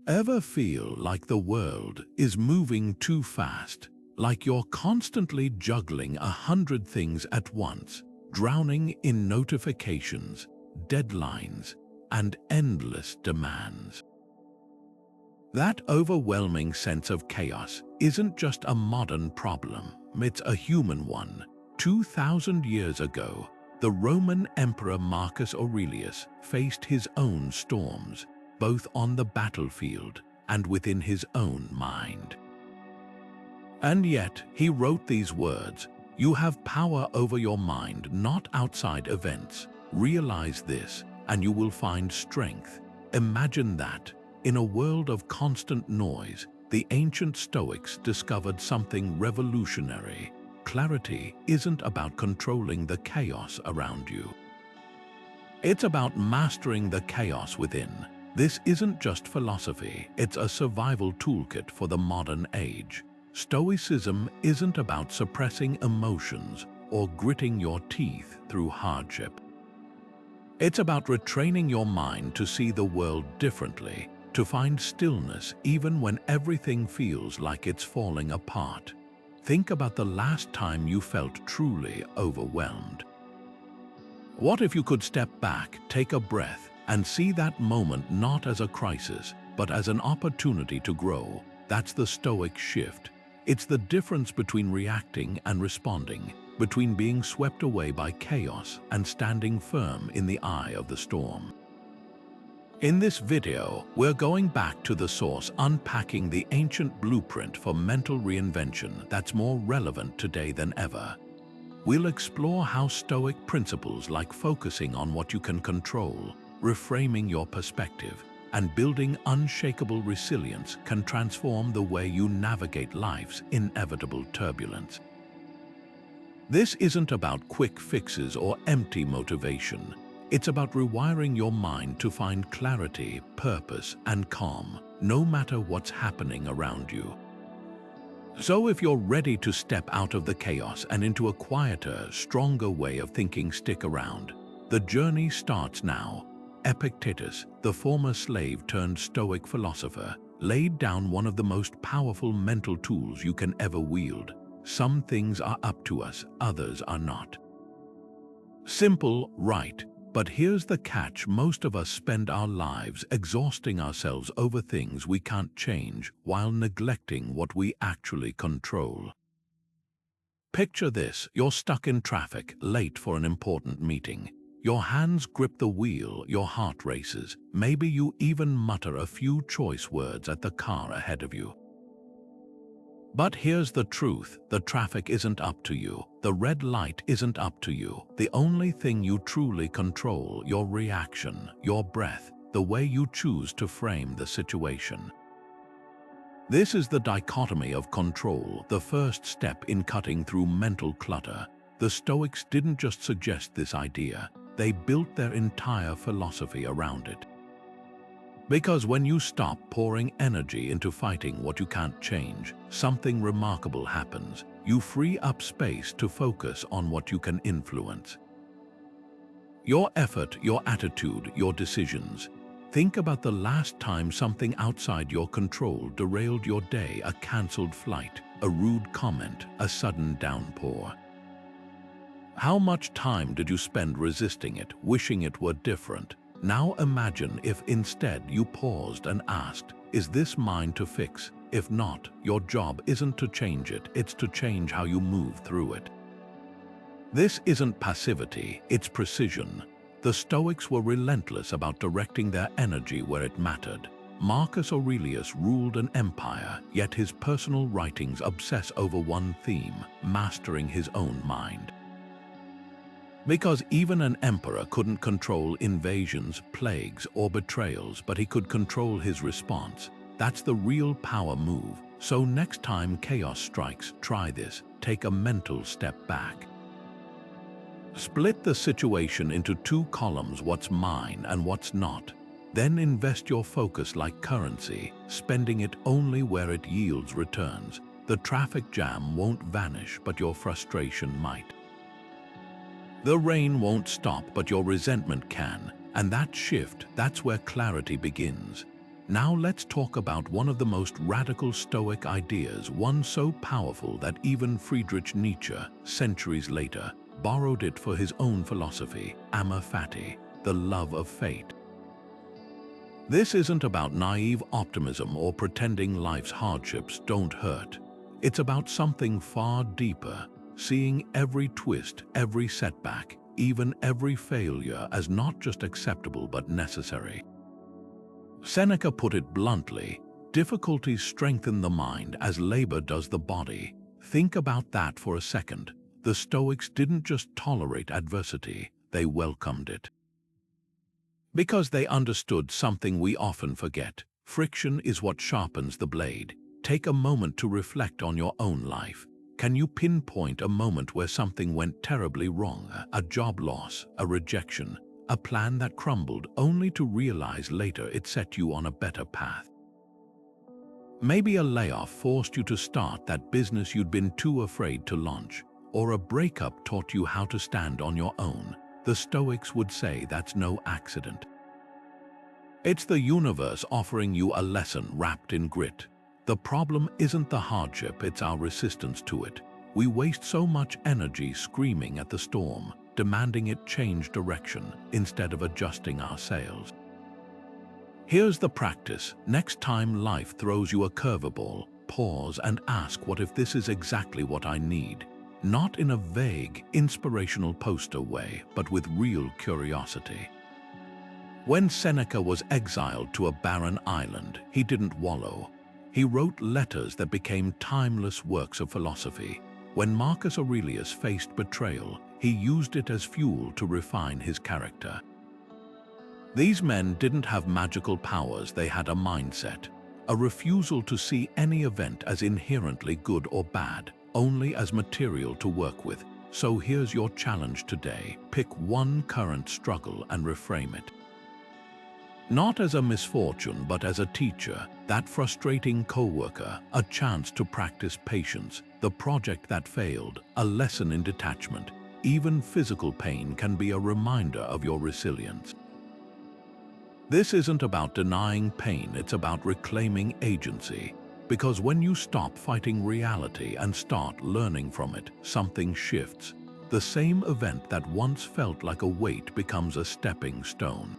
Ever feel like the world is moving too fast, like you're constantly juggling 100 things at once, drowning in notifications, deadlines, and endless demands? That overwhelming sense of chaos isn't just a modern problem, it's a human one. 2,000 years ago, the Roman Emperor Marcus Aurelius faced his own storms, both on the battlefield and within his own mind. And yet, he wrote these words, "You have power over your mind, not outside events. Realize this, and you will find strength." Imagine that. In a world of constant noise, the ancient Stoics discovered something revolutionary. Clarity isn't about controlling the chaos around you. It's about mastering the chaos within. This isn't just philosophy, it's a survival toolkit for the modern age. Stoicism isn't about suppressing emotions or gritting your teeth through hardship. It's about retraining your mind to see the world differently, to find stillness even when everything feels like it's falling apart. Think about the last time you felt truly overwhelmed. What if you could step back, take a breath, and see that moment not as a crisis, but as an opportunity to grow? That's the Stoic Shift. It's the difference between reacting and responding, between being swept away by chaos and standing firm in the eye of the storm. In this video, we're going back to the source, unpacking the ancient blueprint for mental reinvention that's more relevant today than ever. We'll explore how Stoic principles like focusing on what you can control, reframing your perspective, and building unshakable resilience can transform the way you navigate life's inevitable turbulence. This isn't about quick fixes or empty motivation. It's about rewiring your mind to find clarity, purpose, and calm, no matter what's happening around you. So if you're ready to step out of the chaos and into a quieter, stronger way of thinking, stick around. The journey starts now. Epictetus, the former slave turned Stoic philosopher, laid down one of the most powerful mental tools you can ever wield. Some things are up to us, others are not. Simple, right? But here's the catch: most of us spend our lives exhausting ourselves over things we can't change while neglecting what we actually control. Picture this: you're stuck in traffic, late for an important meeting. Your hands grip the wheel, your heart races. Maybe you even mutter a few choice words at the car ahead of you. But here's the truth: the traffic isn't up to you. The red light isn't up to you. The only thing you truly control, your reaction, your breath, the way you choose to frame the situation. This is the dichotomy of control, the first step in cutting through mental clutter. The Stoics didn't just suggest this idea, they built their entire philosophy around it. Because when you stop pouring energy into fighting what you can't change, something remarkable happens. You free up space to focus on what you can influence. Your effort, your attitude, your decisions. Think about the last time something outside your control derailed your day: a cancelled flight, a rude comment, a sudden downpour. How much time did you spend resisting it, wishing it were different? Now imagine if instead you paused and asked, is this mine to fix? If not, your job isn't to change it, it's to change how you move through it. This isn't passivity, it's precision. The Stoics were relentless about directing their energy where it mattered. Marcus Aurelius ruled an empire, yet his personal writings obsess over one theme: mastering his own mind. Because even an emperor couldn't control invasions, plagues, or betrayals, but he could control his response. That's the real power move. So next time chaos strikes, try this. Take a mental step back. Split the situation into two columns: what's mine and what's not. Then invest your focus like currency, spending it only where it yields returns. The traffic jam won't vanish, but your frustration might. The rain won't stop, but your resentment can. And that shift, that's where clarity begins. Now let's talk about one of the most radical Stoic ideas, one so powerful that even Friedrich Nietzsche, centuries later, borrowed it for his own philosophy, amor fati, the love of fate. This isn't about naive optimism or pretending life's hardships don't hurt. It's about something far deeper, seeing every twist, every setback, even every failure as not just acceptable but necessary. Seneca put it bluntly, difficulties strengthen the mind as labor does the body. Think about that for a second. The Stoics didn't just tolerate adversity, they welcomed it. Because they understood something we often forget. Friction is what sharpens the blade. Take a moment to reflect on your own life. Can you pinpoint a moment where something went terribly wrong? A job loss, a rejection, a plan that crumbled only to realize later it set you on a better path. Maybe a layoff forced you to start that business you'd been too afraid to launch, or a breakup taught you how to stand on your own. The Stoics would say that's no accident. It's the universe offering you a lesson wrapped in grit. The problem isn't the hardship, it's our resistance to it. We waste so much energy screaming at the storm, demanding it change direction instead of adjusting our sails. Here's the practice. Next time life throws you a curveball, pause and ask, what if this is exactly what I need? Not in a vague, inspirational poster way, but with real curiosity. When Seneca was exiled to a barren island, he didn't wallow. He wrote letters that became timeless works of philosophy. When Marcus Aurelius faced betrayal, he used it as fuel to refine his character. These men didn't have magical powers, they had a mindset, a refusal to see any event as inherently good or bad, only as material to work with. So here's your challenge today. Pick one current struggle and reframe it. Not as a misfortune, but as a teacher, that frustrating coworker, a chance to practice patience, the project that failed, a lesson in detachment. Even physical pain can be a reminder of your resilience. This isn't about denying pain, it's about reclaiming agency. Because when you stop fighting reality and start learning from it, something shifts. The same event that once felt like a weight becomes a stepping stone.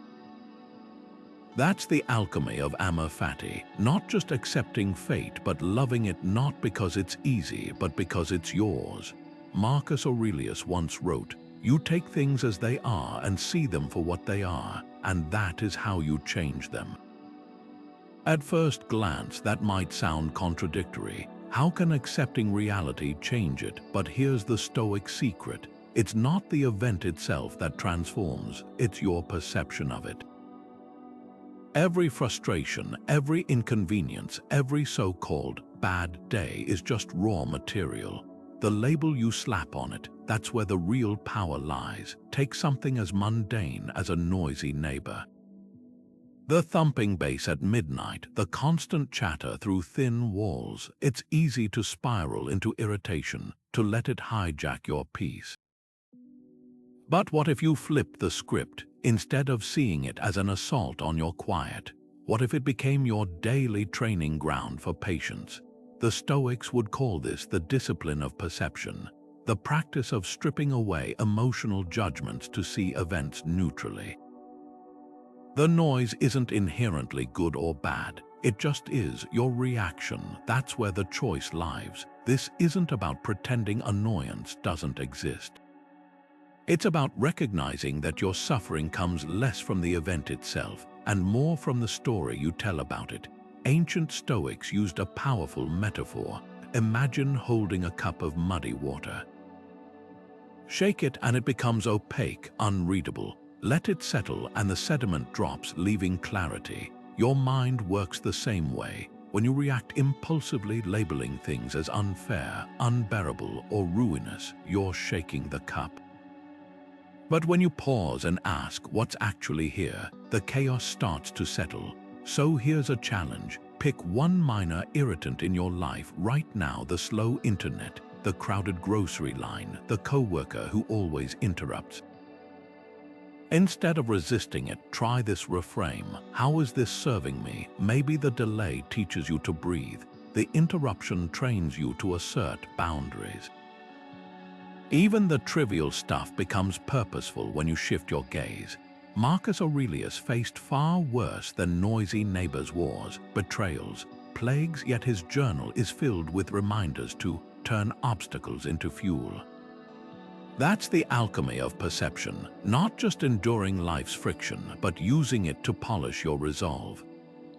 That's the alchemy of amor fati, not just accepting fate, but loving it not because it's easy, but because it's yours. Marcus Aurelius once wrote, "You take things as they are and see them for what they are, and that is how you change them." At first glance, that might sound contradictory. How can accepting reality change it? But here's the Stoic secret. It's not the event itself that transforms, it's your perception of it. Every frustration, every inconvenience, every so-called bad day is just raw material. The label you slap on it, that's where the real power lies. Take something as mundane as a noisy neighbor. The thumping bass at midnight, the constant chatter through thin walls. It's easy to spiral into irritation, to let it hijack your peace. But what if you flip the script? Instead of seeing it as an assault on your quiet, what if it became your daily training ground for patience? The Stoics would call this the discipline of perception, the practice of stripping away emotional judgments to see events neutrally. The noise isn't inherently good or bad, it just is your reaction. That's where the choice lies. This isn't about pretending annoyance doesn't exist. It's about recognizing that your suffering comes less from the event itself and more from the story you tell about it. Ancient Stoics used a powerful metaphor. Imagine holding a cup of muddy water. Shake it and it becomes opaque, unreadable. Let it settle and the sediment drops, leaving clarity. Your mind works the same way. When you react impulsively, labeling things as unfair, unbearable, or ruinous, you're shaking the cup. But when you pause and ask what's actually here, the chaos starts to settle. So here's a challenge. Pick one minor irritant in your life right now: the slow internet, the crowded grocery line, the coworker who always interrupts. Instead of resisting it, try this reframe. How is this serving me? Maybe the delay teaches you to breathe. The interruption trains you to assert boundaries. Even the trivial stuff becomes purposeful when you shift your gaze. Marcus Aurelius faced far worse than noisy neighbors' wars, betrayals, plagues, yet his journal is filled with reminders to turn obstacles into fuel. That's the alchemy of perception, not just enduring life's friction, but using it to polish your resolve.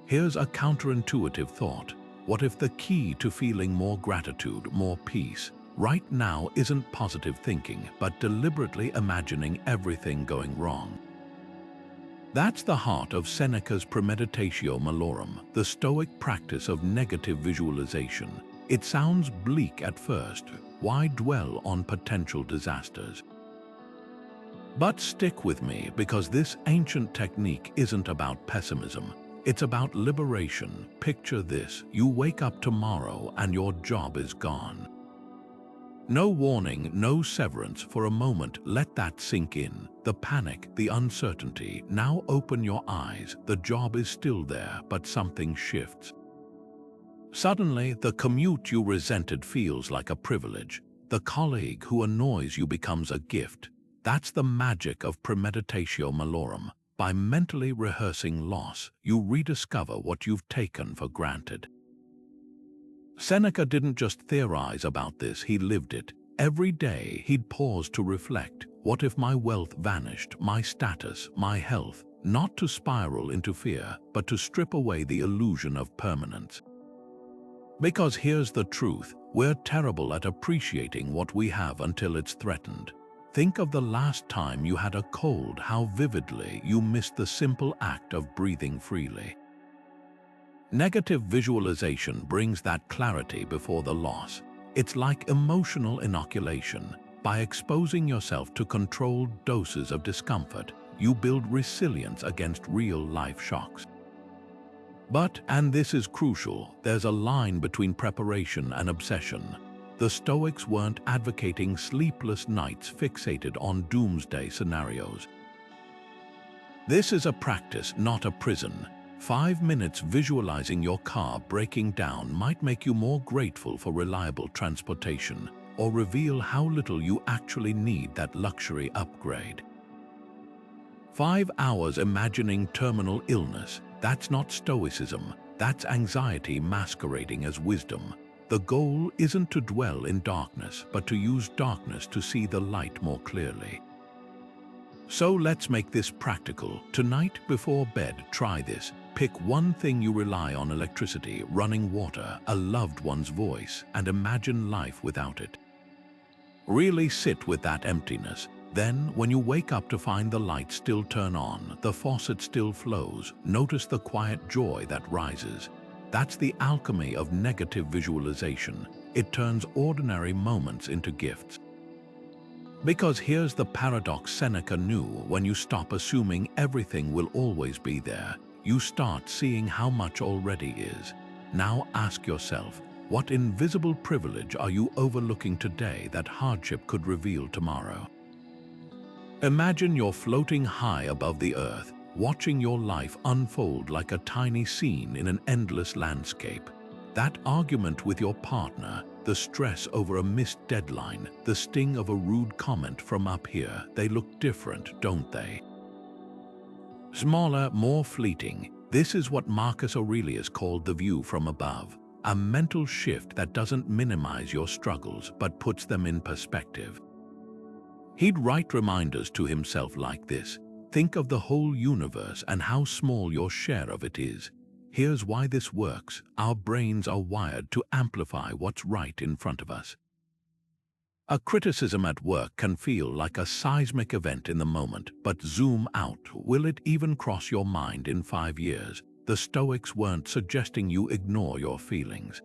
Here's a counterintuitive thought. What if the key to feeling more gratitude, more peace, right now isn't positive thinking, but deliberately imagining everything going wrong? That's the heart of Seneca's Premeditatio Malorum, the Stoic practice of negative visualization. It sounds bleak at first. Why dwell on potential disasters? But stick with me, because this ancient technique isn't about pessimism. It's about liberation. Picture this: you wake up tomorrow and your job is gone. No warning, no severance. For a moment, let that sink in. The panic, the uncertainty. Now open your eyes. The job is still there, but something shifts. Suddenly, the commute you resented feels like a privilege. The colleague who annoys you becomes a gift. That's the magic of Premeditatio Malorum. By mentally rehearsing loss, you rediscover what you've taken for granted. Seneca didn't just theorize about this, he lived it. Every day, he'd pause to reflect. What if my wealth vanished, my status, my health? Not to spiral into fear, but to strip away the illusion of permanence. Because here's the truth, we're terrible at appreciating what we have until it's threatened. Think of the last time you had a cold, how vividly you missed the simple act of breathing freely. Negative visualization brings that clarity before the loss. It's like emotional inoculation. By exposing yourself to controlled doses of discomfort, you build resilience against real-life shocks. But, and this is crucial, there's a line between preparation and obsession. The Stoics weren't advocating sleepless nights fixated on doomsday scenarios. This is a practice, not a prison. 5 minutes visualizing your car breaking down might make you more grateful for reliable transportation, or reveal how little you actually need that luxury upgrade. 5 hours imagining terminal illness. That's not Stoicism, that's anxiety masquerading as wisdom. The goal isn't to dwell in darkness, but to use darkness to see the light more clearly. So let's make this practical. Tonight, before bed, try this. Pick one thing you rely on: electricity, running water, a loved one's voice, and imagine life without it. Really sit with that emptiness. Then, when you wake up to find the light still turn on, the faucet still flows, notice the quiet joy that rises. That's the alchemy of negative visualization. It turns ordinary moments into gifts. Because here's the paradox Seneca knew: when you stop assuming everything will always be there, you start seeing how much already is. Now ask yourself, what invisible privilege are you overlooking today that hardship could reveal tomorrow? Imagine you're floating high above the earth, watching your life unfold like a tiny scene in an endless landscape. That argument with your partner, the stress over a missed deadline, the sting of a rude comment from up here, they look different, don't they? Smaller, more fleeting. This is what Marcus Aurelius called the view from above, a mental shift that doesn't minimize your struggles but puts them in perspective. He'd write reminders to himself like this: think of the whole universe and how small your share of it is. Here's why this works: our brains are wired to amplify what's right in front of us. A criticism at work can feel like a seismic event in the moment, but zoom out. Will it even cross your mind in 5 years? The Stoics weren't suggesting you ignore your feelings.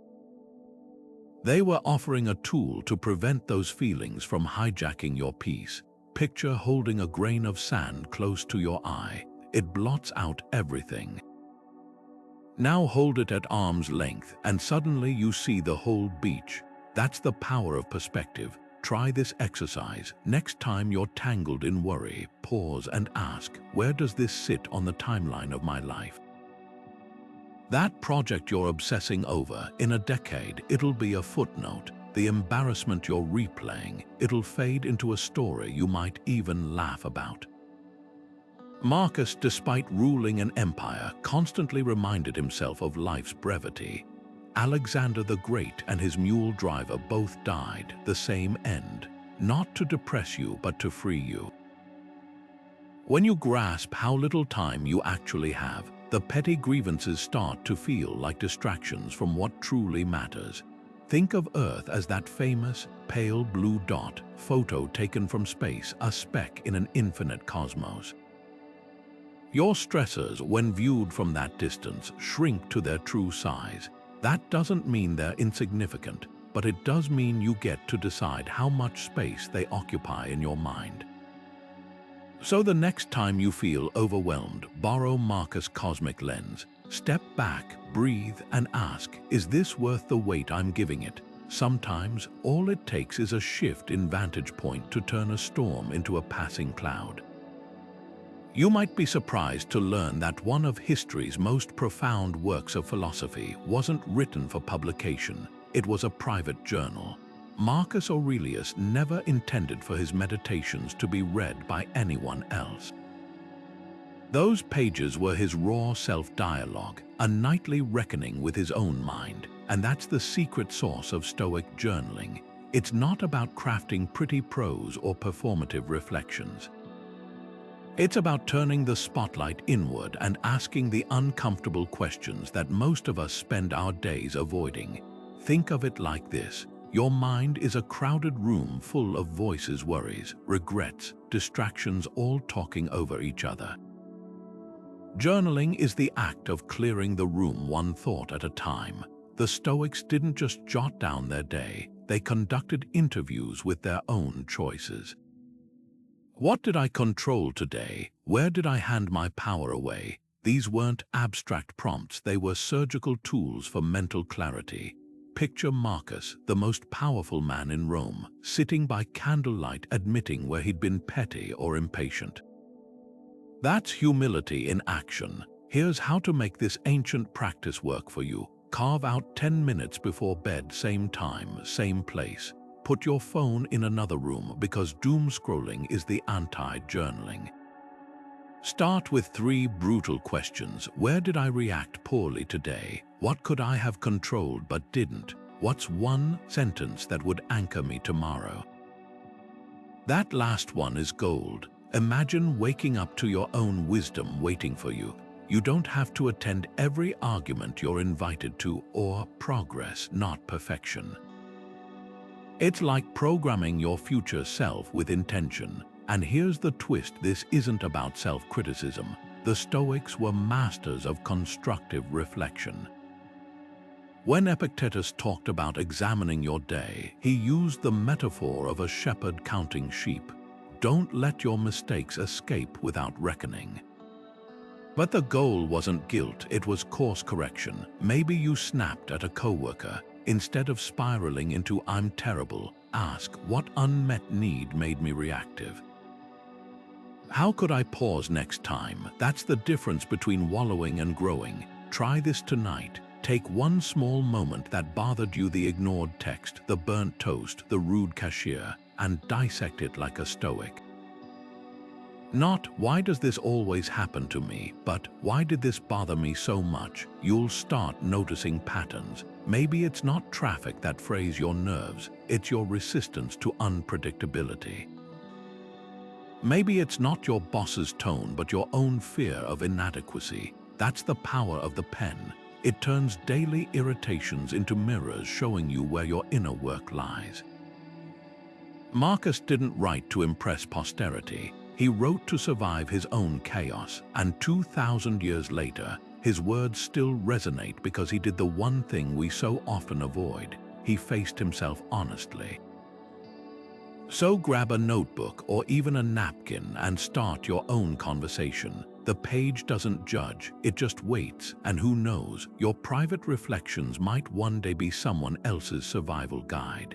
They were offering a tool to prevent those feelings from hijacking your peace. Picture holding a grain of sand close to your eye. It blots out everything. Now hold it at arm's length, and suddenly you see the whole beach. That's the power of perspective. Try this exercise. Next time you're tangled in worry, pause and ask, where does this sit on the timeline of my life? That project you're obsessing over, in a decade, it'll be a footnote. The embarrassment you're replaying, it'll fade into a story you might even laugh about. Marcus, despite ruling an empire, constantly reminded himself of life's brevity. Alexander the Great and his mule driver both died, the same end, not to depress you but to free you. When you grasp how little time you actually have, the petty grievances start to feel like distractions from what truly matters. Think of Earth as that famous, pale blue dot, photo taken from space, a speck in an infinite cosmos. Your stressors, when viewed from that distance, shrink to their true size. That doesn't mean they're insignificant, but it does mean you get to decide how much space they occupy in your mind. So the next time you feel overwhelmed, borrow Marcus' cosmic lens. Step back, breathe, and ask, is this worth the weight I'm giving it? Sometimes, all it takes is a shift in vantage point to turn a storm into a passing cloud. You might be surprised to learn that one of history's most profound works of philosophy wasn't written for publication. It was a private journal. Marcus Aurelius never intended for his meditations to be read by anyone else. Those pages were his raw self-dialogue, a nightly reckoning with his own mind, and that's the secret sauce of Stoic journaling. It's not about crafting pretty prose or performative reflections. It's about turning the spotlight inward and asking the uncomfortable questions that most of us spend our days avoiding. Think of it like this. Your mind is a crowded room full of voices, worries, regrets, distractions, all talking over each other. Journaling is the act of clearing the room one thought at a time. The Stoics didn't just jot down their day, they conducted interviews with their own choices. What did I control today? Where did I hand my power away? These weren't abstract prompts, they were surgical tools for mental clarity. Picture Marcus, the most powerful man in Rome, sitting by candlelight admitting where he'd been petty or impatient. That's humility in action. Here's how to make this ancient practice work for you. Carve out 10 minutes before bed, same time, same place. Put your phone in another room because doom scrolling is the anti-journaling. Start with 3 brutal questions. Where did I react poorly today? What could I have controlled but didn't? What's one sentence that would anchor me tomorrow? That last one is gold. Imagine waking up to your own wisdom waiting for you. You don't have to attend every argument you're invited to, or progress, not perfection. It's like programming your future self with intention. And here's the twist, this isn't about self-criticism. The Stoics were masters of constructive reflection. When Epictetus talked about examining your day, he used the metaphor of a shepherd counting sheep. Don't let your mistakes escape without reckoning. But the goal wasn't guilt, it was course correction. Maybe you snapped at a coworker. Instead of spiraling into "I'm terrible," ask, what unmet need made me reactive? How could I pause next time? That's the difference between wallowing and growing. Try this tonight. Take one small moment that bothered you, the ignored text, the burnt toast, the rude cashier, and dissect it like a Stoic. Not, why does this always happen to me, but why did this bother me so much? You'll start noticing patterns. Maybe it's not traffic that frays your nerves, it's your resistance to unpredictability. Maybe it's not your boss's tone, but your own fear of inadequacy. That's the power of the pen. It turns daily irritations into mirrors showing you where your inner work lies. Marcus didn't write to impress posterity. He wrote to survive his own chaos, and 2,000 years later, his words still resonate because he did the one thing we so often avoid. He faced himself honestly. So grab a notebook or even a napkin and start your own conversation. The page doesn't judge, it just waits, and who knows, your private reflections might one day be someone else's survival guide.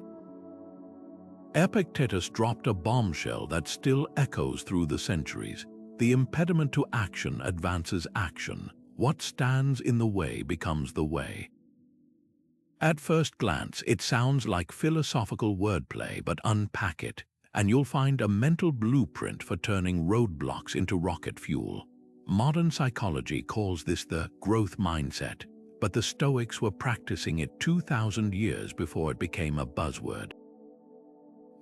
Epictetus dropped a bombshell that still echoes through the centuries. The impediment to action advances action. What stands in the way becomes the way. At first glance, it sounds like philosophical wordplay, but unpack it, and you'll find a mental blueprint for turning roadblocks into rocket fuel. Modern psychology calls this the growth mindset, but the Stoics were practicing it 2,000 years before it became a buzzword.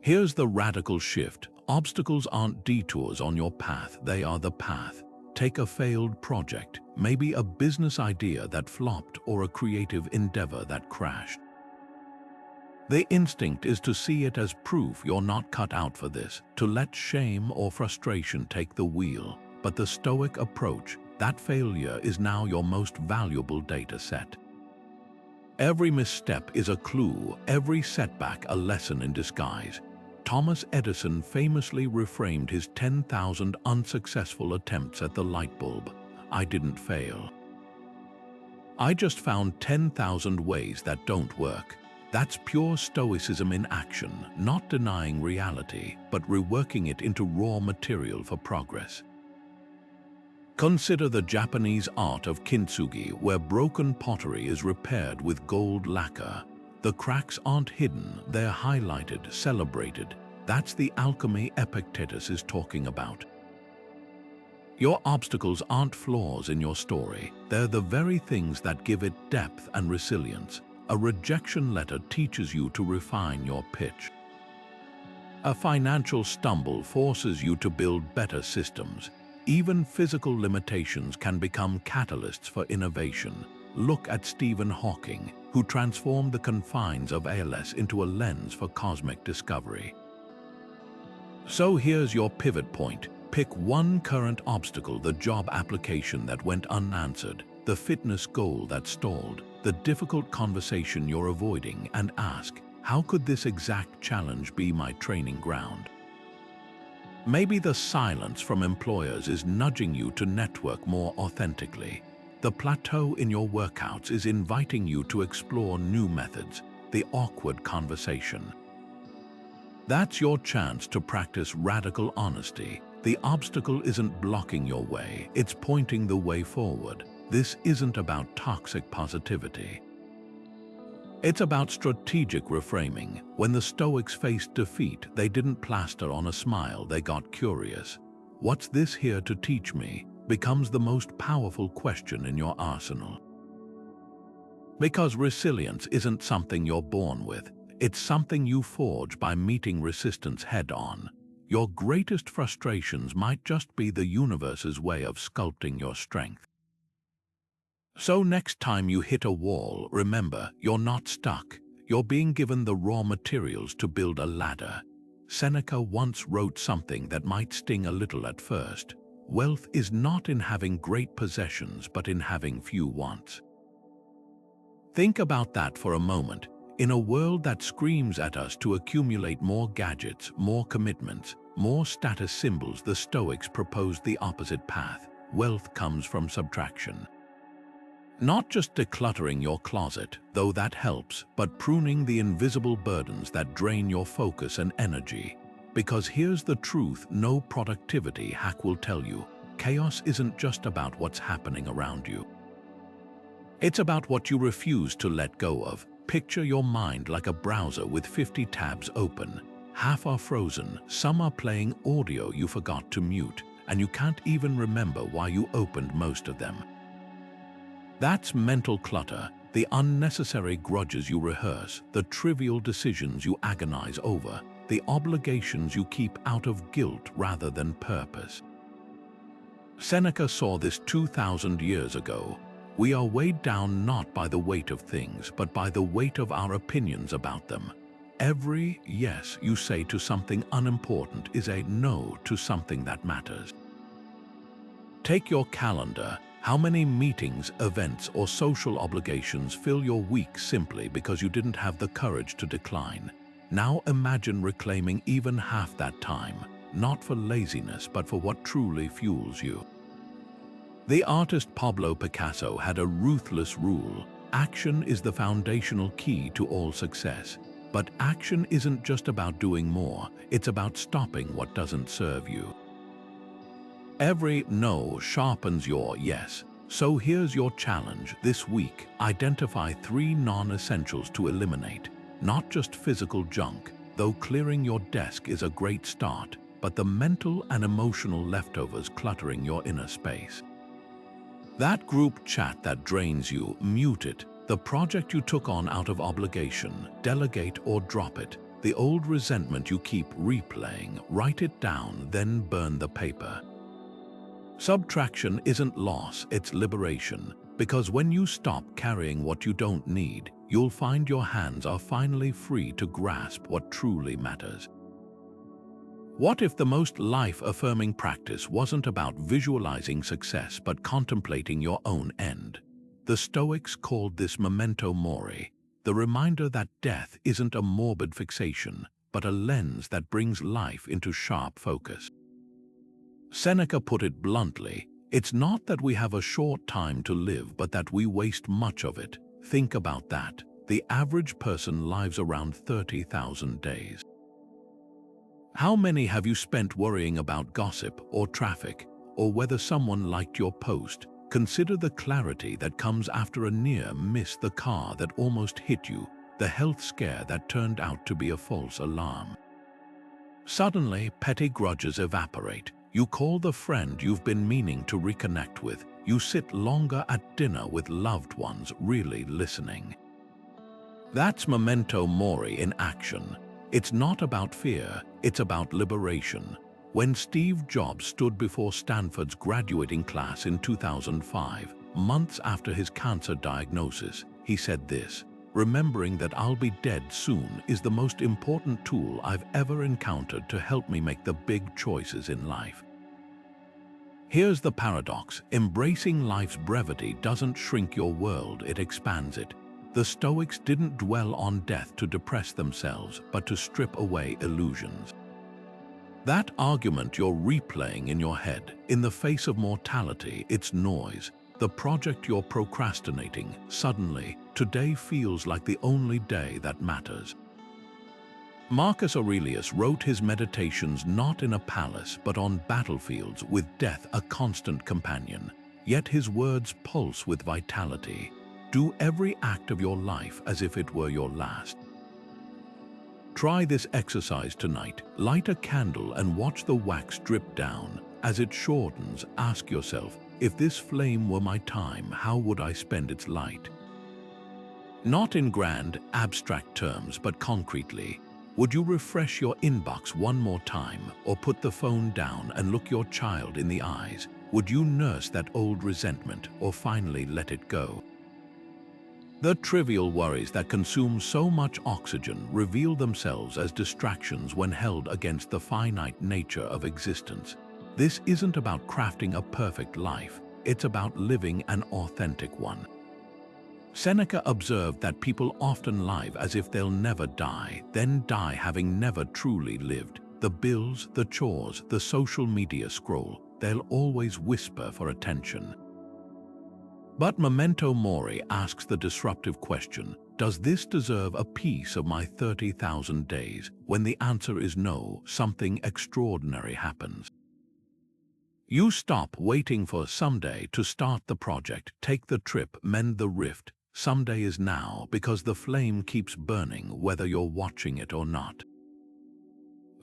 Here's the radical shift. Obstacles aren't detours on your path, they are the path. Take a failed project, maybe a business idea that flopped or a creative endeavor that crashed. The instinct is to see it as proof you're not cut out for this, to let shame or frustration take the wheel. But the Stoic approach, that failure is now your most valuable data set. Every misstep is a clue, every setback a lesson in disguise. Thomas Edison famously reframed his 10,000 unsuccessful attempts at the light bulb. I didn't fail. I just found 10,000 ways that don't work. That's pure Stoicism in action, not denying reality, but reworking it into raw material for progress. Consider the Japanese art of kintsugi, where broken pottery is repaired with gold lacquer. The cracks aren't hidden, they're highlighted, celebrated. That's the alchemy Epictetus is talking about. Your obstacles aren't flaws in your story, they're the very things that give it depth and resilience. A rejection letter teaches you to refine your pitch. A financial stumble forces you to build better systems. Even physical limitations can become catalysts for innovation. Look at Stephen Hawking, who transformed the confines of ALS into a lens for cosmic discovery. So here's your pivot point. Pick one current obstacle, the job application that went unanswered, the fitness goal that stalled, the difficult conversation you're avoiding, and ask, how could this exact challenge be my training ground? Maybe the silence from employers is nudging you to network more authentically. The plateau in your workouts is inviting you to explore new methods, the awkward conversation. That's your chance to practice radical honesty. The obstacle isn't blocking your way, it's pointing the way forward. This isn't about toxic positivity. It's about strategic reframing. When the Stoics faced defeat, they didn't plaster on a smile, they got curious. What's this here to teach me? Becomes the most powerful question in your arsenal. Because resilience isn't something you're born with, it's something you forge by meeting resistance head-on. Your greatest frustrations might just be the universe's way of sculpting your strength. So next time you hit a wall, remember, you're not stuck. You're being given the raw materials to build a ladder. Seneca once wrote something that might sting a little at first. Wealth is not in having great possessions, but in having few wants. Think about that for a moment. In a world that screams at us to accumulate more gadgets, more commitments, more status symbols, the Stoics proposed the opposite path. Wealth comes from subtraction. Not just decluttering your closet, though that helps, but pruning the invisible burdens that drain your focus and energy. Because here's the truth no productivity hack will tell you. Chaos isn't just about what's happening around you. It's about what you refuse to let go of. Picture your mind like a browser with 50 tabs open. Half are frozen, some are playing audio you forgot to mute, and you can't even remember why you opened most of them. That's mental clutter, the unnecessary grudges you rehearse, the trivial decisions you agonize over, the obligations you keep out of guilt rather than purpose. Seneca saw this 2,000 years ago. We are weighed down not by the weight of things, but by the weight of our opinions about them. Every yes you say to something unimportant is a no to something that matters. Take your calendar. How many meetings, events, or social obligations fill your week simply because you didn't have the courage to decline? Now imagine reclaiming even half that time, not for laziness but for what truly fuels you. The artist Pablo Picasso had a ruthless rule. Action is the foundational key to all success. But action isn't just about doing more, it's about stopping what doesn't serve you. Every no sharpens your yes. So here's your challenge this week. Identify 3 non-essentials to eliminate. Not just physical junk, though clearing your desk is a great start, but the mental and emotional leftovers cluttering your inner space. That group chat that drains you, mute it. The project you took on out of obligation, delegate or drop it. The old resentment you keep replaying, write it down, then burn the paper. Subtraction isn't loss, it's liberation, because when you stop carrying what you don't need, you'll find your hands are finally free to grasp what truly matters. What if the most life-affirming practice wasn't about visualizing success but contemplating your own end? The Stoics called this Memento Mori, the reminder that death isn't a morbid fixation, but a lens that brings life into sharp focus. Seneca put it bluntly, it's not that we have a short time to live, but that we waste much of it. Think about that. The average person lives around 30,000 days. How many have you spent worrying about gossip or traffic, or whether someone liked your post? Consider the clarity that comes after a near miss, the car that almost hit you, the health scare that turned out to be a false alarm. Suddenly, petty grudges evaporate. You call the friend you've been meaning to reconnect with. You sit longer at dinner with loved ones, really listening. That's Memento Mori in action. It's not about fear, it's about liberation. When Steve Jobs stood before Stanford's graduating class in 2005, months after his cancer diagnosis, he said this: "Remembering that I'll be dead soon is the most important tool I've ever encountered to help me make the big choices in life." Here's the paradox: embracing life's brevity doesn't shrink your world, it expands it. The Stoics didn't dwell on death to depress themselves, but to strip away illusions. That argument you're replaying in your head, in the face of mortality, it's noise. The project you're procrastinating, suddenly, today feels like the only day that matters. Marcus Aurelius wrote his meditations not in a palace but on battlefields, with death a constant companion. Yet his words pulse with vitality. Do every act of your life as if it were your last. Try this exercise tonight. Light a candle and watch the wax drip down. As it shortens, ask yourself, if this flame were my time, how would I spend its light? Not in grand, abstract terms, but concretely. Would you refresh your inbox one more time, or put the phone down and look your child in the eyes? Would you nurse that old resentment, or finally let it go? The trivial worries that consume so much oxygen reveal themselves as distractions when held against the finite nature of existence. This isn't about crafting a perfect life, it's about living an authentic one. Seneca observed that people often live as if they'll never die, then die having never truly lived. The bills, the chores, the social media scroll, they'll always whisper for attention. But Memento Mori asks the disruptive question, does this deserve a piece of my 30,000 days? When the answer is no, something extraordinary happens. You stop waiting for someday to start the project, take the trip, mend the rift. Someday is now, because the flame keeps burning whether you're watching it or not.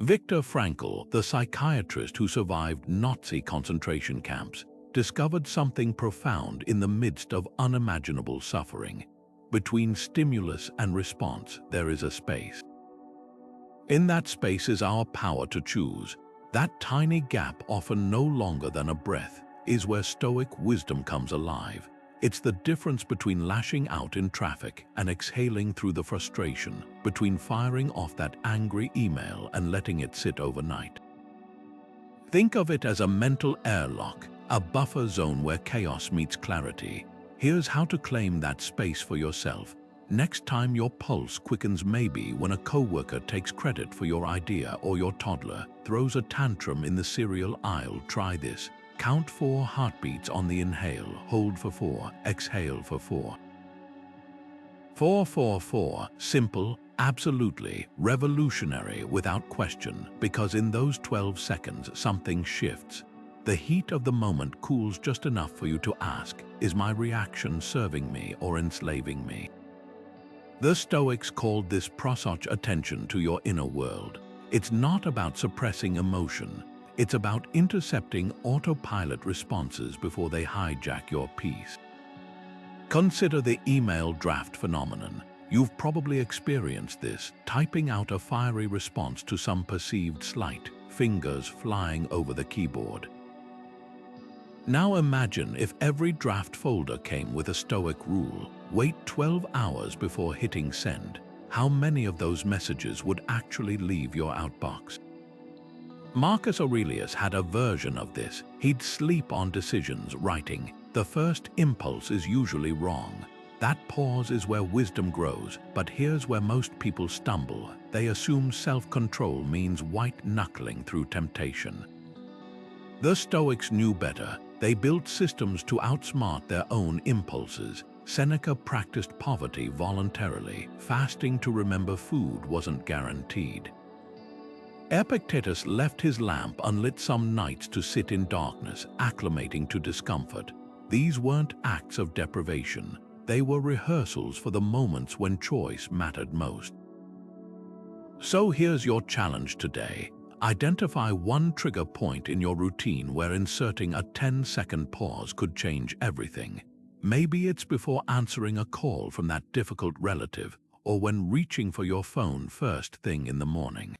Viktor Frankl, the psychiatrist who survived Nazi concentration camps, discovered something profound in the midst of unimaginable suffering. Between stimulus and response, there is a space. In that space is our power to choose. That tiny gap, often no longer than a breath, is where Stoic wisdom comes alive. It's the difference between lashing out in traffic and exhaling through the frustration, between firing off that angry email and letting it sit overnight. Think of it as a mental airlock, a buffer zone where chaos meets clarity. Here's how to claim that space for yourself. Next time your pulse quickens, maybe when a coworker takes credit for your idea or your toddler throws a tantrum in the cereal aisle, try this. Count 4 heartbeats on the inhale, hold for 4, exhale for 4. 4, 4, 4, simple, Absolutely revolutionary without question, because in those 12 seconds something shifts. The heat of the moment cools just enough for you to ask, is my reaction serving me or enslaving me? The Stoics called this prosouch attention to your inner world. It's not about suppressing emotion. It's about intercepting autopilot responses before they hijack your peace. Consider the email draft phenomenon. You've probably experienced this, typing out a fiery response to some perceived slight, fingers flying over the keyboard. Now imagine if every draft folder came with a Stoic rule: wait 12 hours before hitting send. How many of those messages would actually leave your outbox? Marcus Aurelius had a version of this. He'd sleep on decisions, writing, "The first impulse is usually wrong. That pause is where wisdom grows, but here's where most people stumble. They assume self-control means white-knuckling through temptation." The Stoics knew better. They built systems to outsmart their own impulses. Seneca practiced poverty voluntarily. Fasting to remember food wasn't guaranteed. Epictetus left his lamp unlit some nights to sit in darkness, acclimating to discomfort. These weren't acts of deprivation. They were rehearsals for the moments when choice mattered most. So here's your challenge today. Identify one trigger point in your routine where inserting a 10-second pause could change everything. Maybe it's before answering a call from that difficult relative, or when reaching for your phone first thing in the morning.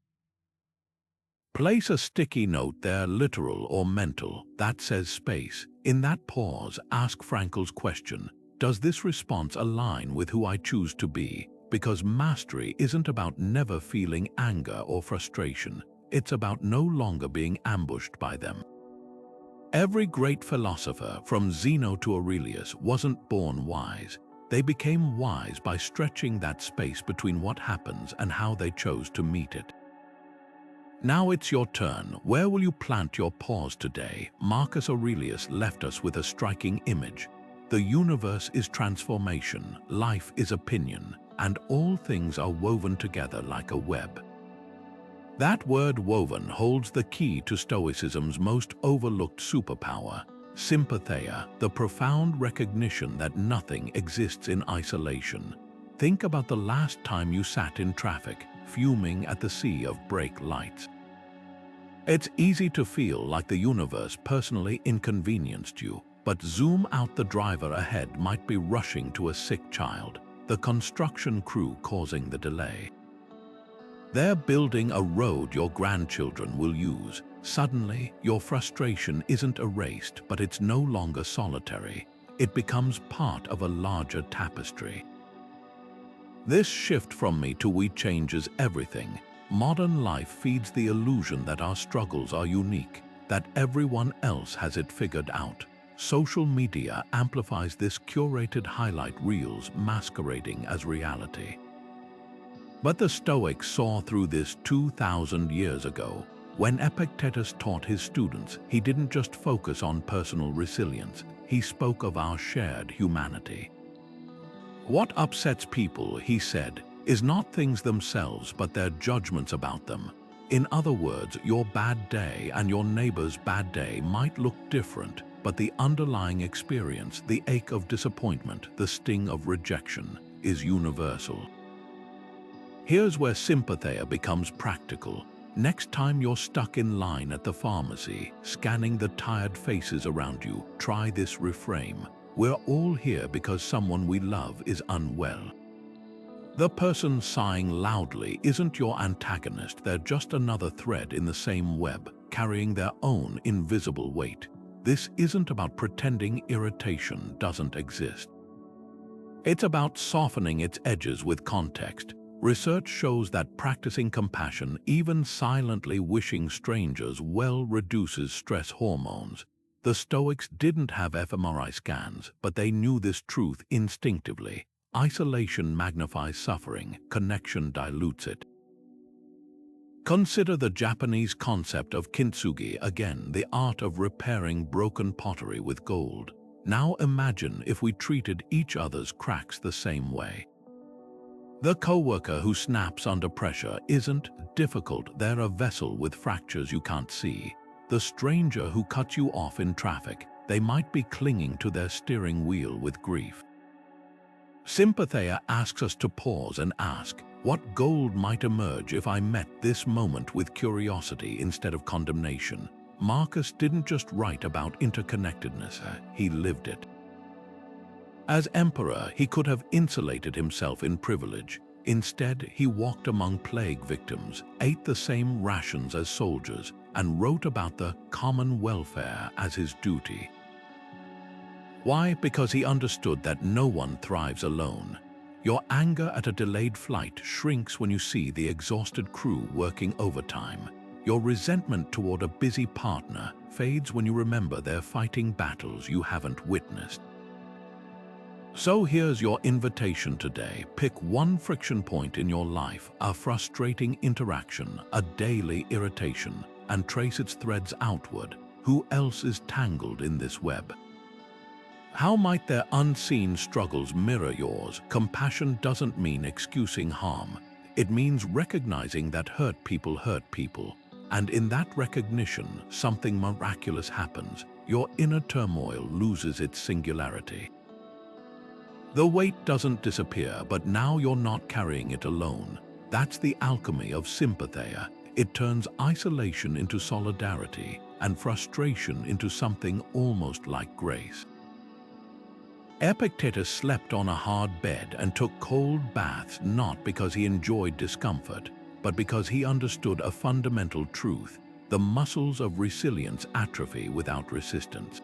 Place a sticky note there, literal or mental, that says space. In that pause, ask Frankl's question: does this response align with who I choose to be? Because mastery isn't about never feeling anger or frustration. It's about no longer being ambushed by them. Every great philosopher, from Zeno to Aurelius, wasn't born wise. They became wise by stretching that space between what happens and how they chose to meet it. Now it's your turn. Where will you plant your pause today? Marcus Aurelius left us with a striking image. The universe is transformation, life is opinion, and all things are woven together like a web. That word woven holds the key to Stoicism's most overlooked superpower, sympatheia, the profound recognition that nothing exists in isolation. Think about the last time you sat in traffic, fuming at the sea of brake lights. It's easy to feel like the universe personally inconvenienced you, but zoom out. The driver ahead might be rushing to a sick child, the construction crew causing the delay. They're building a road your grandchildren will use. Suddenly, your frustration isn't erased, but it's no longer solitary. It becomes part of a larger tapestry. This shift from me to we changes everything. Modern life feeds the illusion that our struggles are unique, that everyone else has it figured out. Social media amplifies this, curated highlight reels masquerading as reality. But the Stoics saw through this 2,000 years ago. When Epictetus taught his students, he didn't just focus on personal resilience, he spoke of our shared humanity. What upsets people, he said, is not things themselves but their judgments about them. In other words, your bad day and your neighbor's bad day might look different, but the underlying experience, the ache of disappointment, the sting of rejection, is universal. Here's where sympatheia becomes practical. Next time you're stuck in line at the pharmacy, scanning the tired faces around you, try this reframe. We're all here because someone we love is unwell. The person sighing loudly isn't your antagonist, they're just another thread in the same web, carrying their own invisible weight. This isn't about pretending irritation doesn't exist. It's about softening its edges with context. Research shows that practicing compassion, even silently wishing strangers well, reduces stress hormones. The Stoics didn't have fMRI scans, but they knew this truth instinctively. Isolation magnifies suffering, connection dilutes it. Consider the Japanese concept of kintsugi, again, the art of repairing broken pottery with gold. Now imagine if we treated each other's cracks the same way. The coworker who snaps under pressure isn't difficult, they're a vessel with fractures you can't see. The stranger who cuts you off in traffic, they might be clinging to their steering wheel with grief. Sympatheia asks us to pause and ask, what gold might emerge if I met this moment with curiosity instead of condemnation? Marcus didn't just write about interconnectedness, he lived it. As emperor, he could have insulated himself in privilege. Instead, he walked among plague victims, ate the same rations as soldiers, and wrote about the common welfare as his duty. Why? Because he understood that no one thrives alone. Your anger at a delayed flight shrinks when you see the exhausted crew working overtime. Your resentment toward a busy partner fades when you remember they're fighting battles you haven't witnessed. So here's your invitation today. Pick one friction point in your life, a frustrating interaction, a daily irritation, and trace its threads outward. Who else is tangled in this web? How might their unseen struggles mirror yours? Compassion doesn't mean excusing harm. It means recognizing that hurt people, and in that recognition, something miraculous happens. Your inner turmoil loses its singularity. The weight doesn't disappear, but now you're not carrying it alone. That's the alchemy of sympatheia. It turns isolation into solidarity and frustration into something almost like grace. Epictetus slept on a hard bed and took cold baths not because he enjoyed discomfort, but because he understood a fundamental truth: the muscles of resilience atrophy without resistance.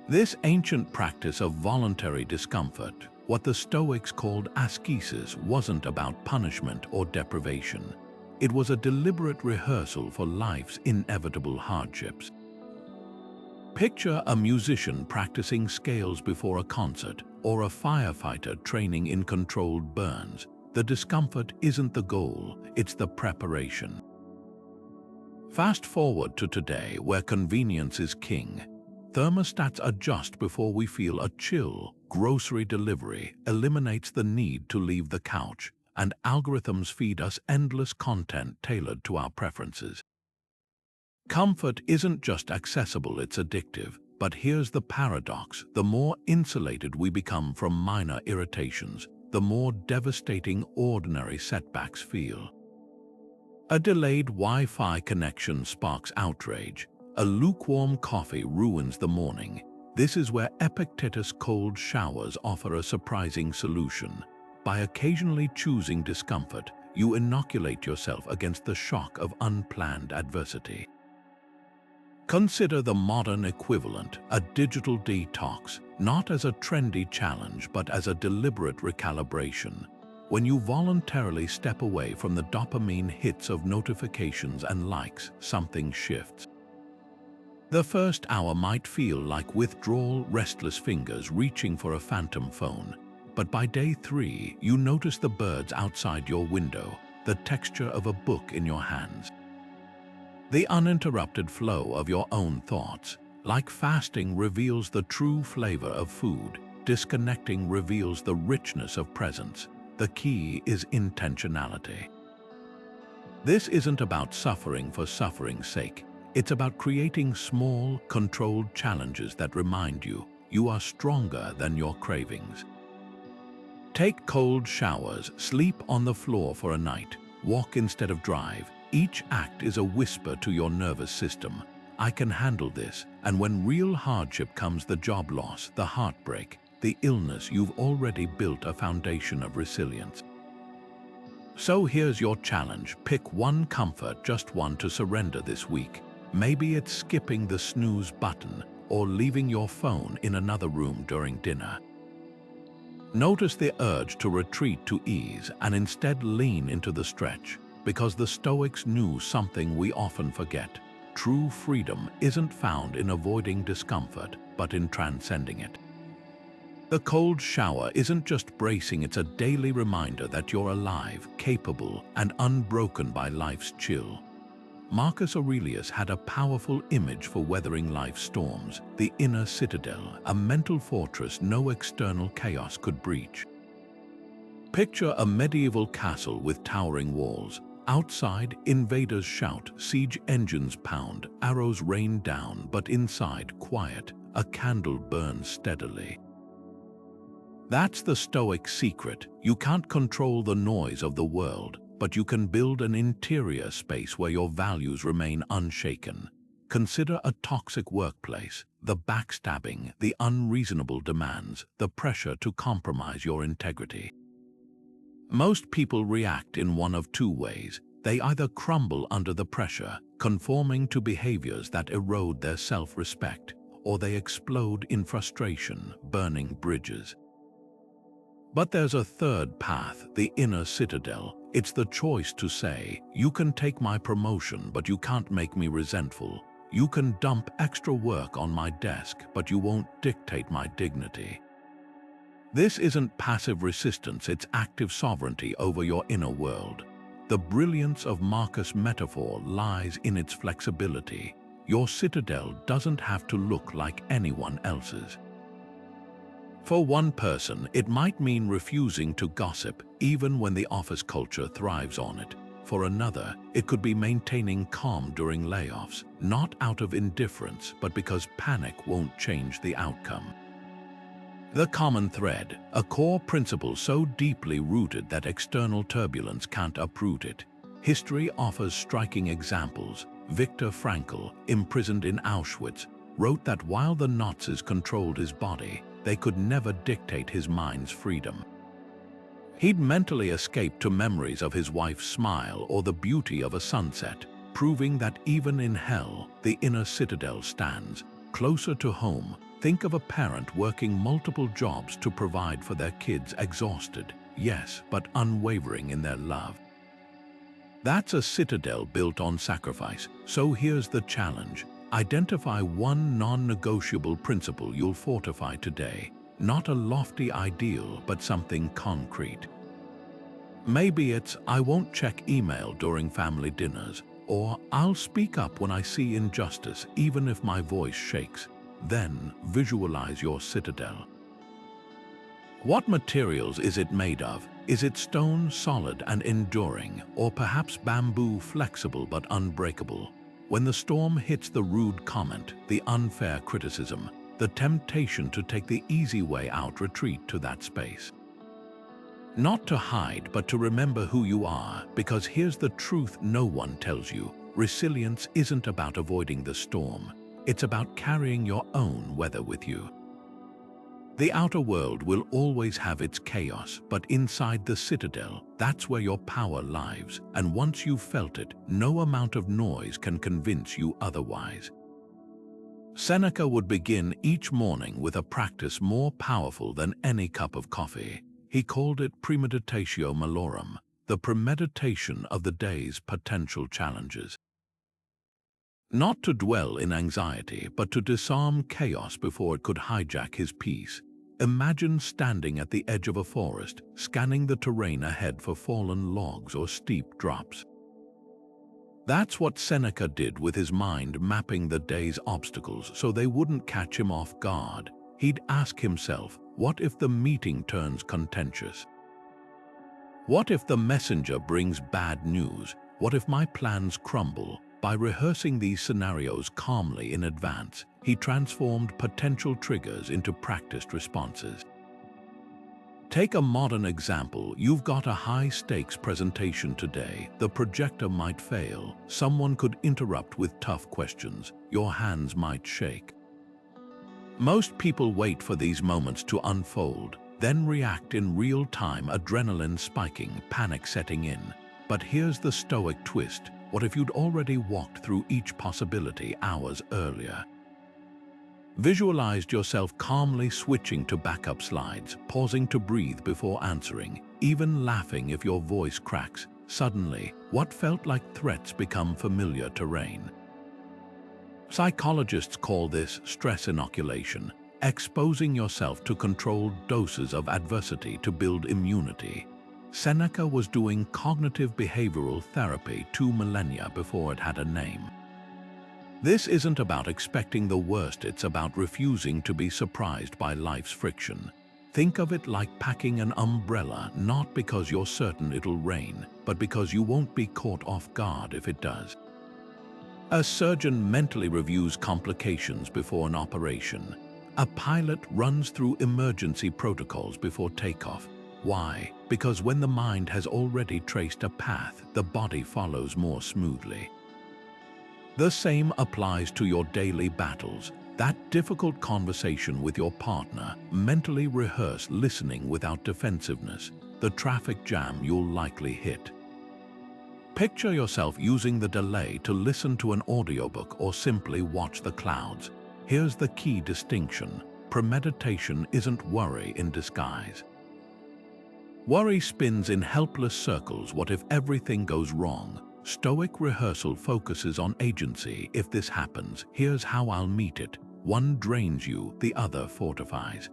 This ancient practice of voluntary discomfort, what the Stoics called askesis, wasn't about punishment or deprivation. It was a deliberate rehearsal for life's inevitable hardships. Picture a musician practicing scales before a concert, or a firefighter training in controlled burns. The discomfort isn't the goal, it's the preparation. Fast forward to today, where convenience is king. Thermostats adjust before we feel a chill, grocery delivery eliminates the need to leave the couch, and algorithms feed us endless content tailored to our preferences. Comfort isn't just accessible, it's addictive. But here's the paradox: the more insulated we become from minor irritations, the more devastating ordinary setbacks feel. A delayed Wi-Fi connection sparks outrage. A lukewarm coffee ruins the morning. This is where Epictetus' cold showers offer a surprising solution. By occasionally choosing discomfort, you inoculate yourself against the shock of unplanned adversity. Consider the modern equivalent, a digital detox, not as a trendy challenge but as a deliberate recalibration. When you voluntarily step away from the dopamine hits of notifications and likes, something shifts. The first hour might feel like withdrawal, restless fingers reaching for a phantom phone. But by day 3, you notice the birds outside your window, the texture of a book in your hands, the uninterrupted flow of your own thoughts. Like fasting reveals the true flavor of food, disconnecting reveals the richness of presence. The key is intentionality. This isn't about suffering for suffering's sake. It's about creating small, controlled challenges that remind you you are stronger than your cravings. Take cold showers, sleep on the floor for a night, walk instead of drive. Each act is a whisper to your nervous system: I can handle this. And when real hardship comes, the job loss, the heartbreak, the illness, you've already built a foundation of resilience. So here's your challenge. Pick one comfort, just one to surrender this week. Maybe it's skipping the snooze button or leaving your phone in another room during dinner. Notice the urge to retreat to ease and instead lean into the stretch, because the Stoics knew something we often forget. True freedom isn't found in avoiding discomfort, but in transcending it. The cold shower isn't just bracing, it's a daily reminder that you're alive, capable, and unbroken by life's chill. Marcus Aurelius had a powerful image for weathering life's storms: the inner citadel, a mental fortress no external chaos could breach. Picture a medieval castle with towering walls. Outside, invaders shout, siege engines pound, arrows rain down, but inside, quiet, a candle burns steadily. That's the Stoic secret. You can't control the noise of the world, but you can build an interior space where your values remain unshaken. Consider a toxic workplace, the backstabbing, the unreasonable demands, the pressure to compromise your integrity. Most people react in one of two ways. They either crumble under the pressure, conforming to behaviors that erode their self-respect, or they explode in frustration, burning bridges. But there's a third path, the inner citadel. It's the choice to say, you can take my promotion, but you can't make me resentful. You can dump extra work on my desk, but you won't dictate my dignity. This isn't passive resistance, it's active sovereignty over your inner world. The brilliance of Marcus' metaphor lies in its flexibility. Your citadel doesn't have to look like anyone else's. For one person, it might mean refusing to gossip, even when the office culture thrives on it. For another, it could be maintaining calm during layoffs, not out of indifference, but because panic won't change the outcome. The common thread, a core principle so deeply rooted that external turbulence can't uproot it. History offers striking examples. Viktor Frankl, imprisoned in Auschwitz, wrote that while the Nazis controlled his body, they could never dictate his mind's freedom. He'd mentally escaped to memories of his wife's smile or the beauty of a sunset, proving that even in hell, the inner citadel stands. Closer to home, think of a parent working multiple jobs to provide for their kids, exhausted, yes, but unwavering in their love. That's a citadel built on sacrifice. So here's the challenge. Identify one non-negotiable principle you'll fortify today. Not a lofty ideal, but something concrete. Maybe it's, I won't check email during family dinners, or I'll speak up when I see injustice, even if my voice shakes. Then visualize your citadel. What materials is it made of? Is it stone, solid and enduring, or perhaps bamboo, flexible but unbreakable? When the storm hits, the rude comment, the unfair criticism, the temptation to take the easy way out, retreat to that space. Not to hide, but to remember who you are, because here's the truth no one tells you. Resilience isn't about avoiding the storm. It's about carrying your own weather with you. The outer world will always have its chaos, but inside the citadel, that's where your power lives. And once you've felt it, no amount of noise can convince you otherwise. Seneca would begin each morning with a practice more powerful than any cup of coffee. He called it premeditatio malorum, the premeditation of the day's potential challenges. Not to dwell in anxiety, but to disarm chaos before it could hijack his peace. Imagine standing at the edge of a forest, scanning the terrain ahead for fallen logs or steep drops. That's what Seneca did with his mind, mapping the day's obstacles so they wouldn't catch him off guard. He'd ask himself, what if the meeting turns contentious? What if the messenger brings bad news? What if my plans crumble? By rehearsing these scenarios calmly in advance, he transformed potential triggers into practiced responses. Take a modern example. You've got a high-stakes presentation today. The projector might fail. Someone could interrupt with tough questions. Your hands might shake. Most people wait for these moments to unfold, then react in real time, adrenaline spiking, panic setting in. But here's the Stoic twist. What if you'd already walked through each possibility hours earlier? Visualized yourself calmly switching to backup slides, pausing to breathe before answering, even laughing if your voice cracks. Suddenly, what felt like threats become familiar terrain. Psychologists call this stress inoculation, exposing yourself to controlled doses of adversity to build immunity. Seneca was doing cognitive behavioral therapy 2 millennia before it had a name. This isn't about expecting the worst, it's about refusing to be surprised by life's friction. Think of it like packing an umbrella, not because you're certain it'll rain, but because you won't be caught off guard if it does. A surgeon mentally reviews complications before an operation. A pilot runs through emergency protocols before takeoff. Why? Because when the mind has already traced a path, the body follows more smoothly. The same applies to your daily battles. That difficult conversation with your partner, mentally rehearse listening without defensiveness, the traffic jam you'll likely hit. Picture yourself using the delay to listen to an audiobook or simply watch the clouds. Here's the key distinction. Premeditation isn't worry in disguise. Worry spins in helpless circles. What if everything goes wrong? Stoic rehearsal focuses on agency. If this happens, here's how I'll meet it. One drains you, the other fortifies.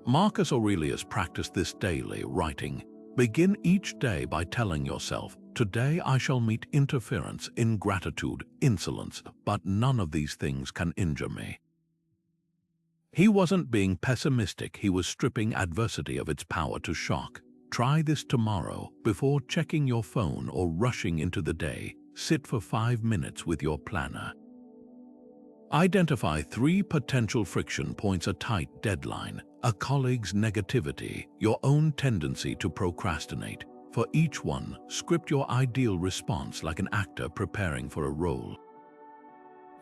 Marcus Aurelius practiced this daily, writing, "Begin each day by telling yourself, today I shall meet interference, ingratitude, insolence, but none of these things can injure me." He wasn't being pessimistic, he was stripping adversity of its power to shock. Try this tomorrow. Before checking your phone or rushing into the day, sit for 5 minutes with your planner. Identify 3 potential friction points: a tight deadline, a colleague's negativity, your own tendency to procrastinate. For each one, script your ideal response like an actor preparing for a role.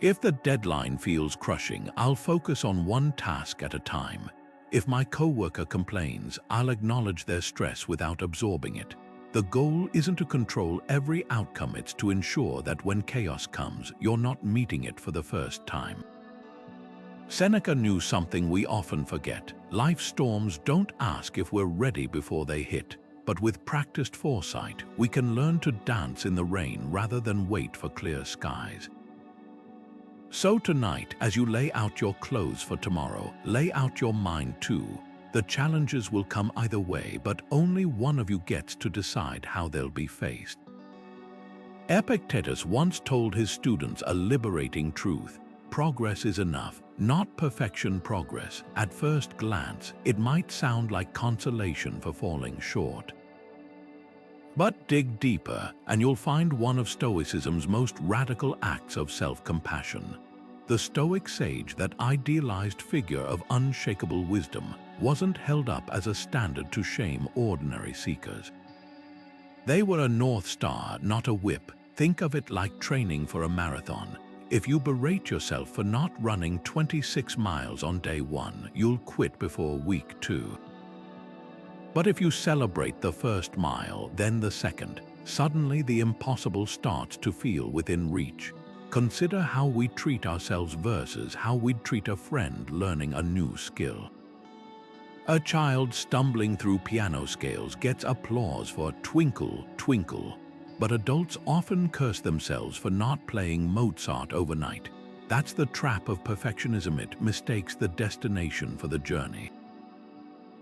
If the deadline feels crushing, I'll focus on one task at a time. If my coworker complains, I'll acknowledge their stress without absorbing it. The goal isn't to control every outcome, it's to ensure that when chaos comes, you're not meeting it for the first time. Seneca knew something we often forget. Life storms don't ask if we're ready before they hit, but with practiced foresight, we can learn to dance in the rain rather than wait for clear skies. So tonight, as you lay out your clothes for tomorrow, lay out your mind too. The challenges will come either way, but only one of you gets to decide how they'll be faced. Epictetus once told his students a liberating truth: progress is enough, not perfection. Progress. At first glance, it might sound like consolation for falling short. But dig deeper, and you'll find one of Stoicism's most radical acts of self-compassion. The Stoic sage, that idealized figure of unshakable wisdom, wasn't held up as a standard to shame ordinary seekers. They were a North Star, not a whip. Think of it like training for a marathon. If you berate yourself for not running 26 miles on day 1, you'll quit before week 2. But if you celebrate the first mile, then the second, suddenly the impossible starts to feel within reach. Consider how we treat ourselves versus how we'd treat a friend learning a new skill. A child stumbling through piano scales gets applause for "twinkle, twinkle," but adults often curse themselves for not playing Mozart overnight. That's the trap of perfectionism. It mistakes the destination for the journey.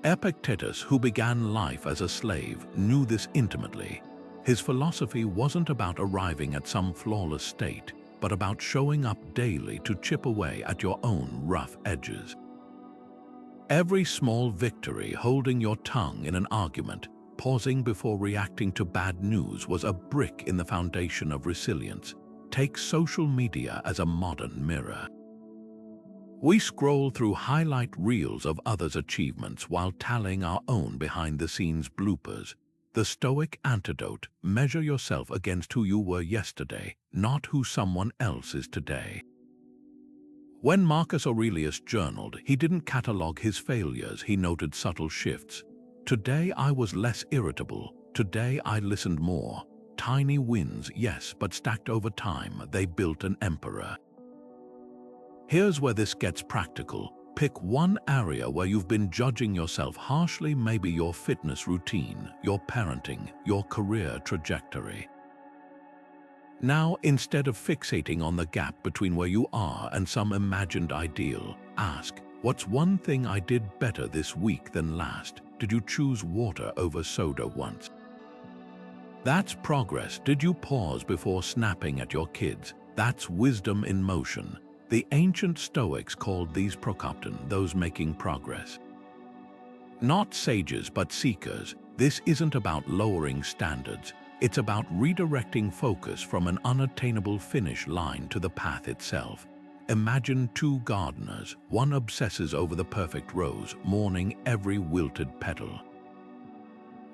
Epictetus, who began life as a slave, knew this intimately. His philosophy wasn't about arriving at some flawless state, but about showing up daily to chip away at your own rough edges. Every small victory, holding your tongue in an argument, pausing before reacting to bad news, was a brick in the foundation of resilience. Take social media as a modern mirror. We scroll through highlight reels of others' achievements while tallying our own behind-the-scenes bloopers. The Stoic antidote: measure yourself against who you were yesterday, not who someone else is today. When Marcus Aurelius journaled, he didn't catalog his failures, he noted subtle shifts. Today I was less irritable. Today I listened more. Tiny wins, yes, but stacked over time, they built an emperor. Here's where this gets practical. Pick one area where you've been judging yourself harshly, maybe your fitness routine, your parenting, your career trajectory. Now, instead of fixating on the gap between where you are and some imagined ideal, ask, what's one thing I did better this week than last? Did you choose water over soda once? That's progress. Did you pause before snapping at your kids? That's wisdom in motion. The ancient Stoics called these prokopton, those making progress. Not sages but seekers, this isn't about lowering standards. It's about redirecting focus from an unattainable finish line to the path itself. Imagine two gardeners. One obsesses over the perfect rose, mourning every wilted petal.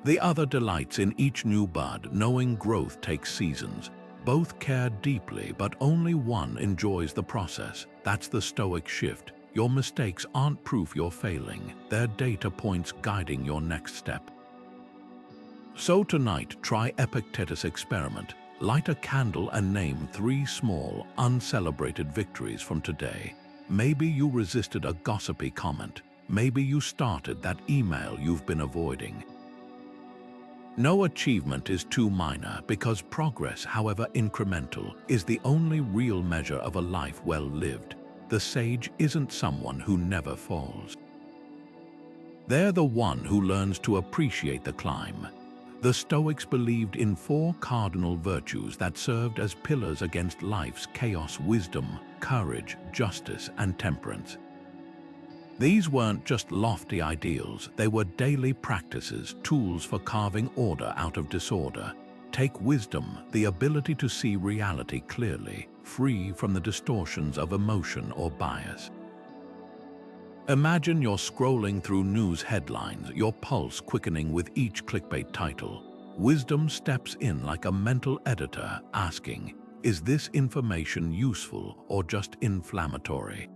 The other delights in each new bud, knowing growth takes seasons. Both care deeply, but only one enjoys the process. That's the Stoic shift. Your mistakes aren't proof you're failing. They're data points guiding your next step. So tonight, try Epictetus' experiment. Light a candle and name 3 small, uncelebrated victories from today. Maybe you resisted a gossipy comment. Maybe you started that email you've been avoiding. No achievement is too minor, because progress, however incremental, is the only real measure of a life well lived. The sage isn't someone who never falls. They're the one who learns to appreciate the climb. The Stoics believed in 4 cardinal virtues that served as pillars against life's chaos: wisdom, courage, justice, and temperance. These weren't just lofty ideals, they were daily practices, tools for carving order out of disorder. Take wisdom, the ability to see reality clearly, free from the distortions of emotion or bias. Imagine you're scrolling through news headlines, your pulse quickening with each clickbait title. Wisdom steps in like a mental editor, asking, is this information useful or just inflammatory?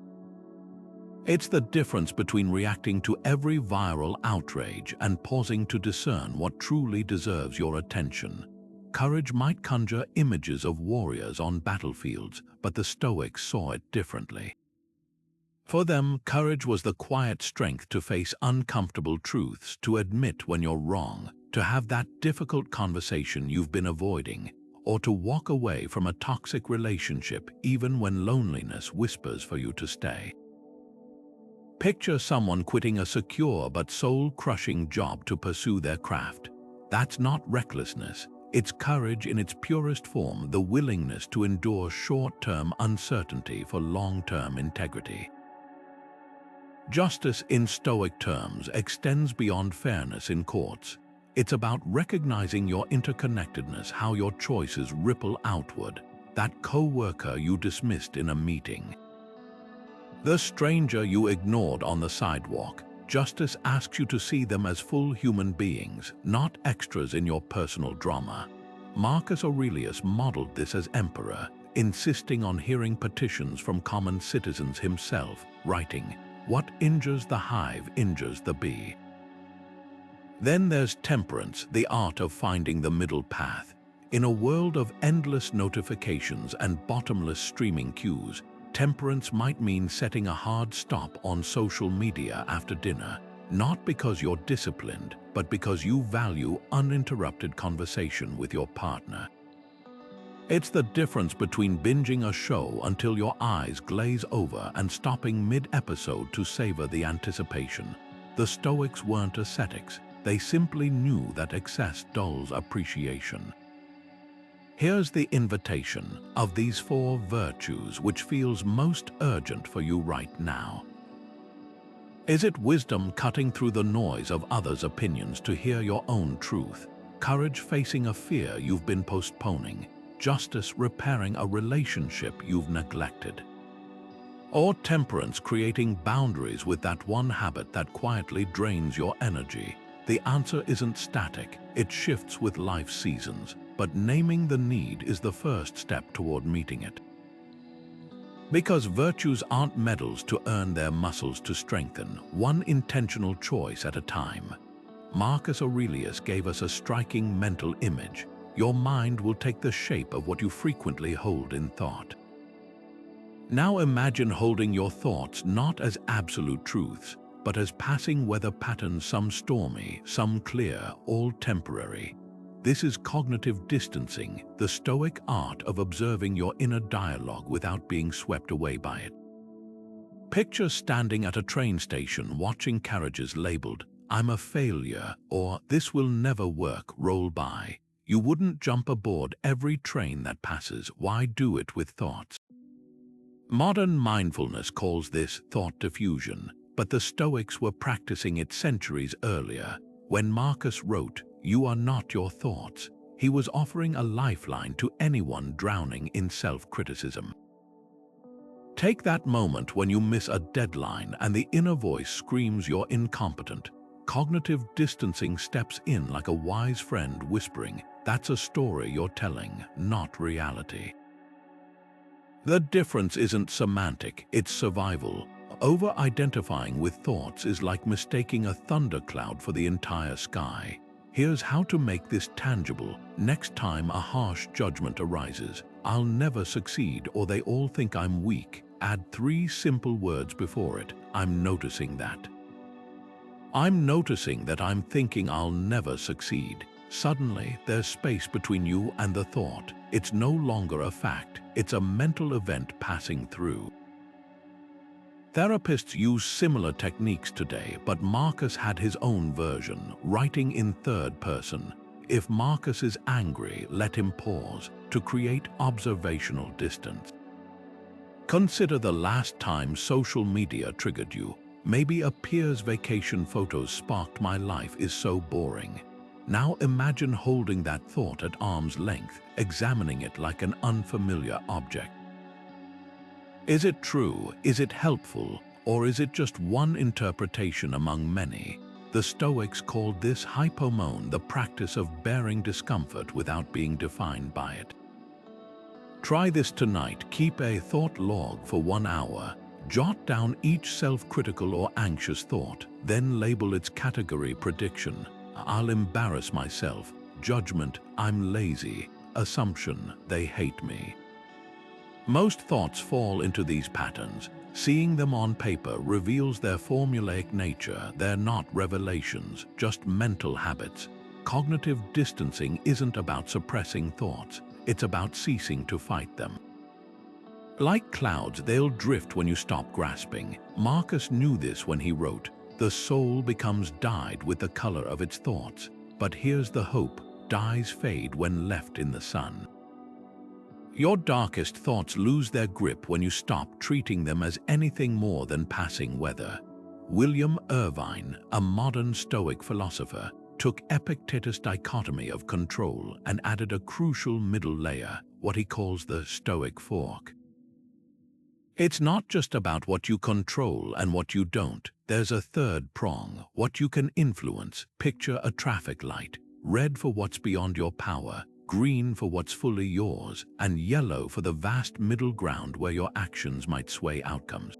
It's the difference between reacting to every viral outrage and pausing to discern what truly deserves your attention. Courage might conjure images of warriors on battlefields, but the Stoics saw it differently. For them, courage was the quiet strength to face uncomfortable truths, to admit when you're wrong, to have that difficult conversation you've been avoiding, or to walk away from a toxic relationship even when loneliness whispers for you to stay. Picture someone quitting a secure but soul-crushing job to pursue their craft. That's not recklessness. It's courage in its purest form, the willingness to endure short-term uncertainty for long-term integrity. Justice in Stoic terms extends beyond fairness in courts. It's about recognizing your interconnectedness, how your choices ripple outward. That co-worker you dismissed in a meeting, the stranger you ignored on the sidewalk. Justice asks you to see them as full human beings, not extras in your personal drama. Marcus Aurelius modeled this as emperor, insisting on hearing petitions from common citizens himself, writing, "What injures the hive injures the bee." Then there's temperance, the art of finding the middle path. In a world of endless notifications and bottomless streaming queues, temperance might mean setting a hard stop on social media after dinner, not because you're disciplined, but because you value uninterrupted conversation with your partner. It's the difference between binging a show until your eyes glaze over and stopping mid-episode to savor the anticipation. The Stoics weren't ascetics, they simply knew that excess dulls appreciation. Here's the invitation: of these 4 virtues, which feels most urgent for you right now? Is it wisdom, cutting through the noise of others' opinions to hear your own truth? Courage, facing a fear you've been postponing? Justice, repairing a relationship you've neglected? Or temperance, creating boundaries with that one habit that quietly drains your energy? The answer isn't static, it shifts with life seasons. But naming the need is the first step toward meeting it. Because virtues aren't medals to earn, their muscles to strengthen, one intentional choice at a time. Marcus Aurelius gave us a striking mental image. Your mind will take the shape of what you frequently hold in thought. Now imagine holding your thoughts not as absolute truths, but as passing weather patterns, some stormy, some clear, all temporary. This is cognitive distancing, the Stoic art of observing your inner dialogue without being swept away by it. Picture standing at a train station watching carriages labeled, "I'm a failure," or "This will never work," roll by. You wouldn't jump aboard every train that passes. Why do it with thoughts? Modern mindfulness calls this thought diffusion. but the Stoics were practicing it centuries earlier. When Marcus wrote, "You are not your thoughts," he was offering a lifeline to anyone drowning in self-criticism. Take that moment when you miss a deadline and the inner voice screams you're incompetent. Cognitive distancing steps in like a wise friend whispering, "That's a story you're telling, not reality." The difference isn't semantic, it's survival. Over-identifying with thoughts is like mistaking a thundercloud for the entire sky. Here's how to make this tangible. Next time a harsh judgment arises, "I'll never succeed," or "They all think I'm weak," add 3 simple words before it. "I'm noticing that. I'm noticing that I'm thinking I'll never succeed." Suddenly, there's space between you and the thought. It's no longer a fact, it's a mental event passing through. Therapists use similar techniques today, but Marcus had his own version, writing in third person. If Marcus is angry, let him pause to create observational distance. Consider the last time social media triggered you. Maybe a peer's vacation photos sparked "My life is so boring." Now imagine holding that thought at arm's length, examining it like an unfamiliar object. Is it true? Is it helpful? Or is it just one interpretation among many? The Stoics called this hypomone, the practice of bearing discomfort without being defined by it. Try this tonight. Keep a thought log for 1 hour. Jot down each self-critical or anxious thought, then label its category: prediction, "I'll embarrass myself"; judgment, "I'm lazy"; assumption, "They hate me." Most thoughts fall into these patterns. Seeing them on paper reveals their formulaic nature. They're not revelations, just mental habits. Cognitive distancing isn't about suppressing thoughts, it's about ceasing to fight them. Like clouds, they'll drift when you stop grasping. Marcus knew this when he wrote, "The soul becomes dyed with the color of its thoughts." But here's the hope: dyes fade when left in the sun. Your darkest thoughts lose their grip when you stop treating them as anything more than passing weather. William Irvine, a modern Stoic philosopher, took Epictetus' dichotomy of control and added a crucial middle layer, what he calls the Stoic fork. It's not just about what you control and what you don't. There's a third prong, what you can influence. Picture a traffic light, red for what's beyond your power, green for what's fully yours, and yellow for the vast middle ground where your actions might sway outcomes.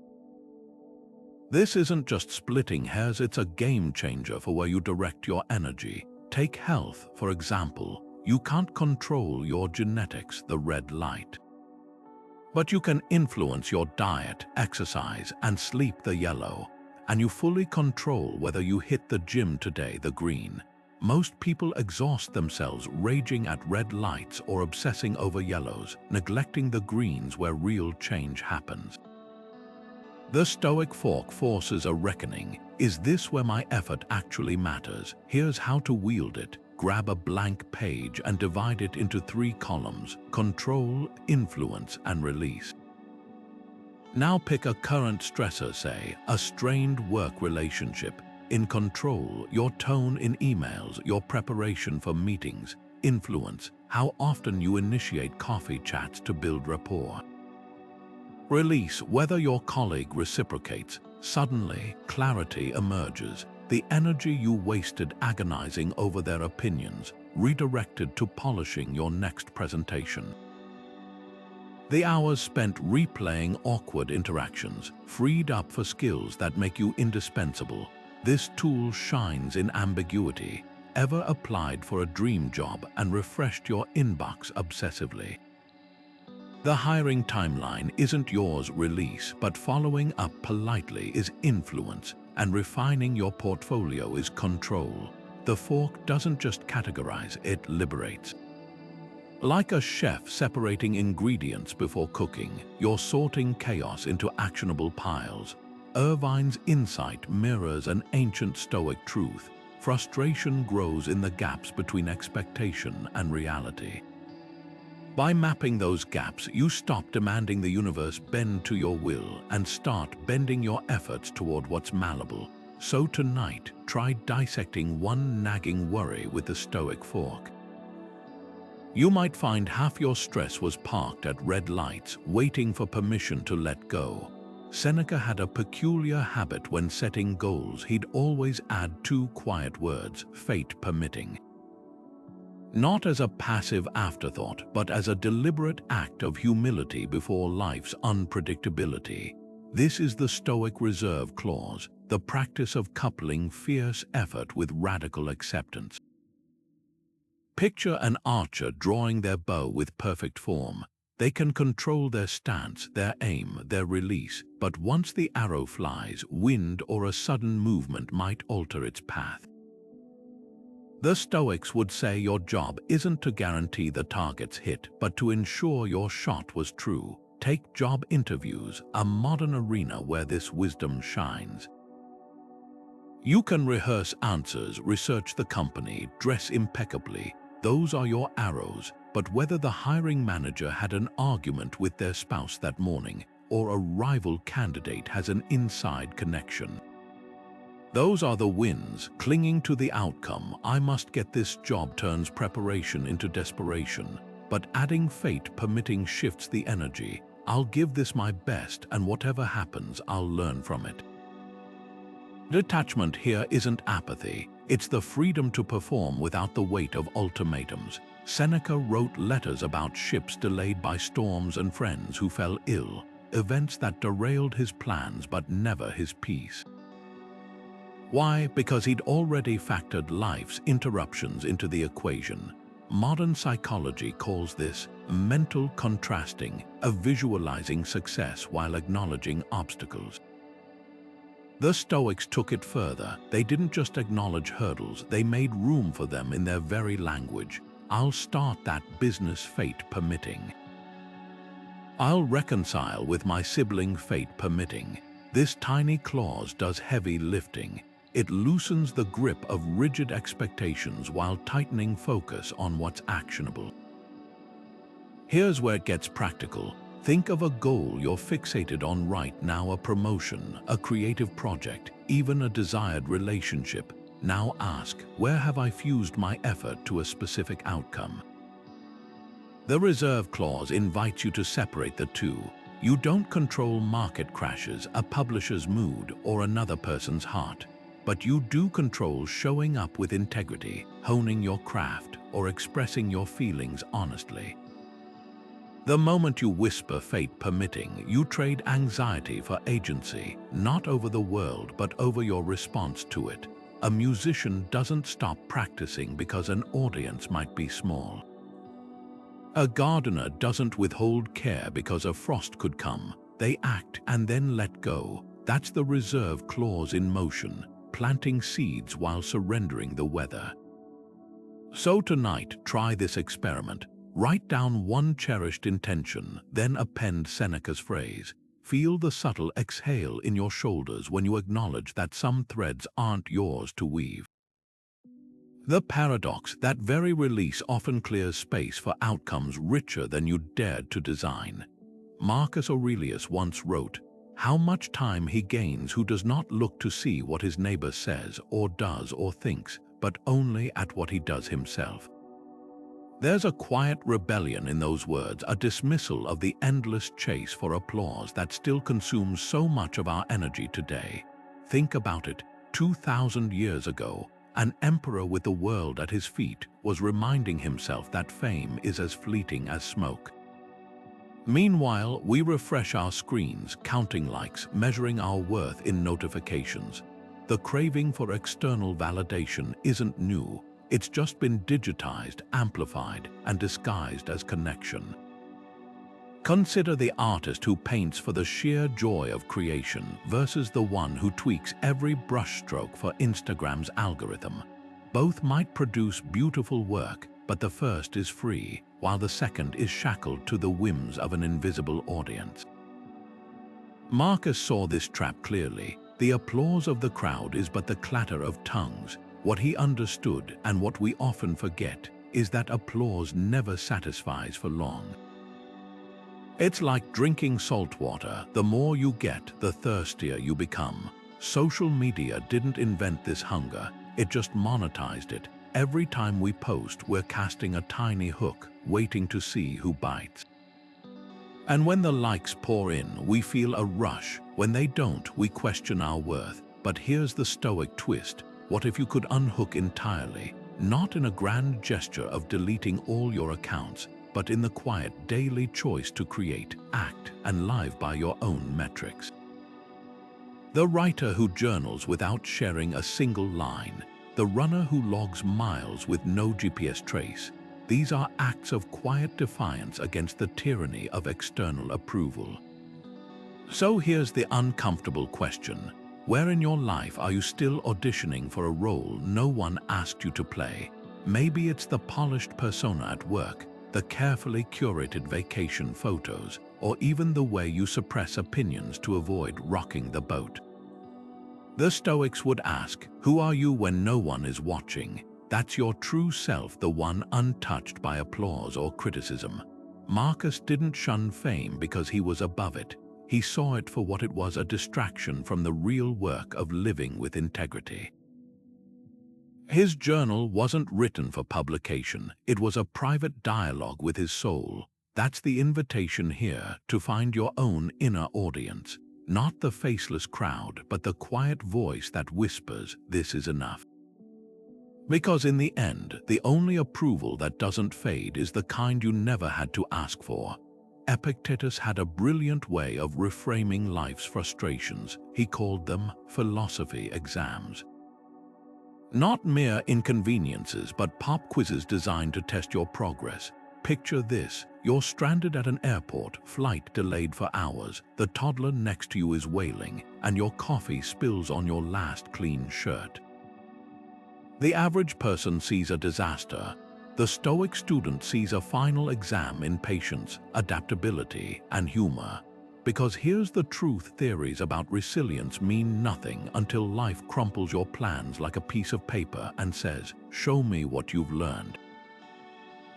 This isn't just splitting hairs, it's a game changer for where you direct your energy. Take health, for example. You can't control your genetics, the red light. But you can influence your diet, exercise, and sleep, the yellow. And you fully control whether you hit the gym today, the green. Most people exhaust themselves raging at red lights or obsessing over yellows, neglecting the greens where real change happens. The Stoic fork forces a reckoning. Is this where my effort actually matters? Here's how to wield it. Grab a blank page and divide it into 3 columns: control, influence, and release. Now pick a current stressor, say, a strained work relationship. In control, your tone in emails, your preparation for meetings. Influence, how often you initiate coffee chats to build rapport. Release, whether your colleague reciprocates. Suddenly, clarity emerges. The energy you wasted agonizing over their opinions, redirected to polishing your next presentation. The hours spent replaying awkward interactions, freed up for skills that make you indispensable. This tool shines in ambiguity, ever applied for a dream job and refreshed your inbox obsessively. The hiring timeline isn't yours, release, but following up politely is influence, and refining your portfolio is control. The fork doesn't just categorize, it liberates. Like a chef separating ingredients before cooking, you're sorting chaos into actionable piles. Irvine's insight mirrors an ancient Stoic truth. Frustration grows in the gaps between expectation and reality. By mapping those gaps, you stop demanding the universe bend to your will and start bending your efforts toward what's malleable. So tonight, try dissecting one nagging worry with the Stoic fork. You might find half your stress was parked at red lights, waiting for permission to let go. Seneca had a peculiar habit when setting goals. He'd always add two quiet words, fate permitting. Not as a passive afterthought, but as a deliberate act of humility before life's unpredictability. This is the Stoic reserve clause, the practice of coupling fierce effort with radical acceptance. Picture an archer drawing their bow with perfect form. They can control their stance, their aim, their release, but once the arrow flies, wind or a sudden movement might alter its path. The Stoics would say your job isn't to guarantee the target's hit, but to ensure your shot was true. Take job interviews, a modern arena where this wisdom shines. You can rehearse answers, research the company, dress impeccably. Those are your arrows, but whether the hiring manager had an argument with their spouse that morning or a rival candidate has an inside connection. Those are the wins. Clinging to the outcome, I must get this job, turns preparation into desperation. But adding fate permitting shifts the energy. I'll give this my best, and whatever happens, I'll learn from it. Detachment here isn't apathy. It's the freedom to perform without the weight of ultimatums. Seneca wrote letters about ships delayed by storms and friends who fell ill, events that derailed his plans but never his peace. Why? Because he'd already factored life's interruptions into the equation. Modern psychology calls this mental contrasting, a visualizing success while acknowledging obstacles. The Stoics took it further. They didn't just acknowledge hurdles, they made room for them in their very language. I'll start that business, fate permitting. I'll reconcile with my sibling, fate permitting. This tiny clause does heavy lifting. It loosens the grip of rigid expectations while tightening focus on what's actionable. Here's where it gets practical. Think of a goal you're fixated on right now, a promotion, a creative project, even a desired relationship. Now ask, where have I fused my effort to a specific outcome? The reserve clause invites you to separate the two. You don't control market crashes, a publisher's mood, or another person's heart. But you do control showing up with integrity, honing your craft, or expressing your feelings honestly. The moment you whisper fate permitting, you trade anxiety for agency, not over the world but over your response to it. A musician doesn't stop practicing because an audience might be small. A gardener doesn't withhold care because a frost could come. They act and then let go. That's the reserve clause in motion, planting seeds while surrendering the weather. So tonight, try this experiment. Write down one cherished intention, then append Seneca's phrase. Feel the subtle exhale in your shoulders when you acknowledge that some threads aren't yours to weave. The paradox, that very release often clears space for outcomes richer than you dared to design. Marcus Aurelius once wrote, "How much time he gains who does not look to see what his neighbor says or does or thinks, but only at what he does himself." There's a quiet rebellion in those words, a dismissal of the endless chase for applause that still consumes so much of our energy today. Think about it. 2,000 years ago, an emperor with the world at his feet was reminding himself that fame is as fleeting as smoke. Meanwhile, we refresh our screens, counting likes, measuring our worth in notifications. The craving for external validation isn't new. It's just been digitized, amplified, and disguised as connection. Consider the artist who paints for the sheer joy of creation versus the one who tweaks every brushstroke for Instagram's algorithm. Both might produce beautiful work, but the first is free, while the second is shackled to the whims of an invisible audience. Marcus saw this trap clearly. The applause of the crowd is but the clatter of tongues. What he understood, and what we often forget, is that applause never satisfies for long. It's like drinking salt water. The more you get, the thirstier you become. Social media didn't invent this hunger, it just monetized it. Every time we post, we're casting a tiny hook, waiting to see who bites. And when the likes pour in, we feel a rush. When they don't, we question our worth. But here's the Stoic twist. What if you could unhook entirely? Not in a grand gesture of deleting all your accounts, but in the quiet daily choice to create, act, and live by your own metrics. The writer who journals without sharing a single line, the runner who logs miles with no GPS trace, these are acts of quiet defiance against the tyranny of external approval. So here's the uncomfortable question. Where in your life are you still auditioning for a role no one asked you to play? Maybe it's the polished persona at work, the carefully curated vacation photos, or even the way you suppress opinions to avoid rocking the boat. The Stoics would ask, who are you when no one is watching? That's your true self, the one untouched by applause or criticism. Marcus didn't shun fame because he was above it. He saw it for what it was, a distraction from the real work of living with integrity. His journal wasn't written for publication. It was a private dialogue with his soul. That's the invitation here, to find your own inner audience. Not the faceless crowd, but the quiet voice that whispers, "This is enough." Because in the end, the only approval that doesn't fade is the kind you never had to ask for. Epictetus had a brilliant way of reframing life's frustrations. He called them philosophy exams. Not mere inconveniences, but pop quizzes designed to test your progress. Picture this: you're stranded at an airport, flight delayed for hours, the toddler next to you is wailing, and your coffee spills on your last clean shirt. The average person sees a disaster. The Stoic student sees a final exam in patience, adaptability, and humor. Because here's the truth: theories about resilience mean nothing until life crumples your plans like a piece of paper and says, "Show me what you've learned."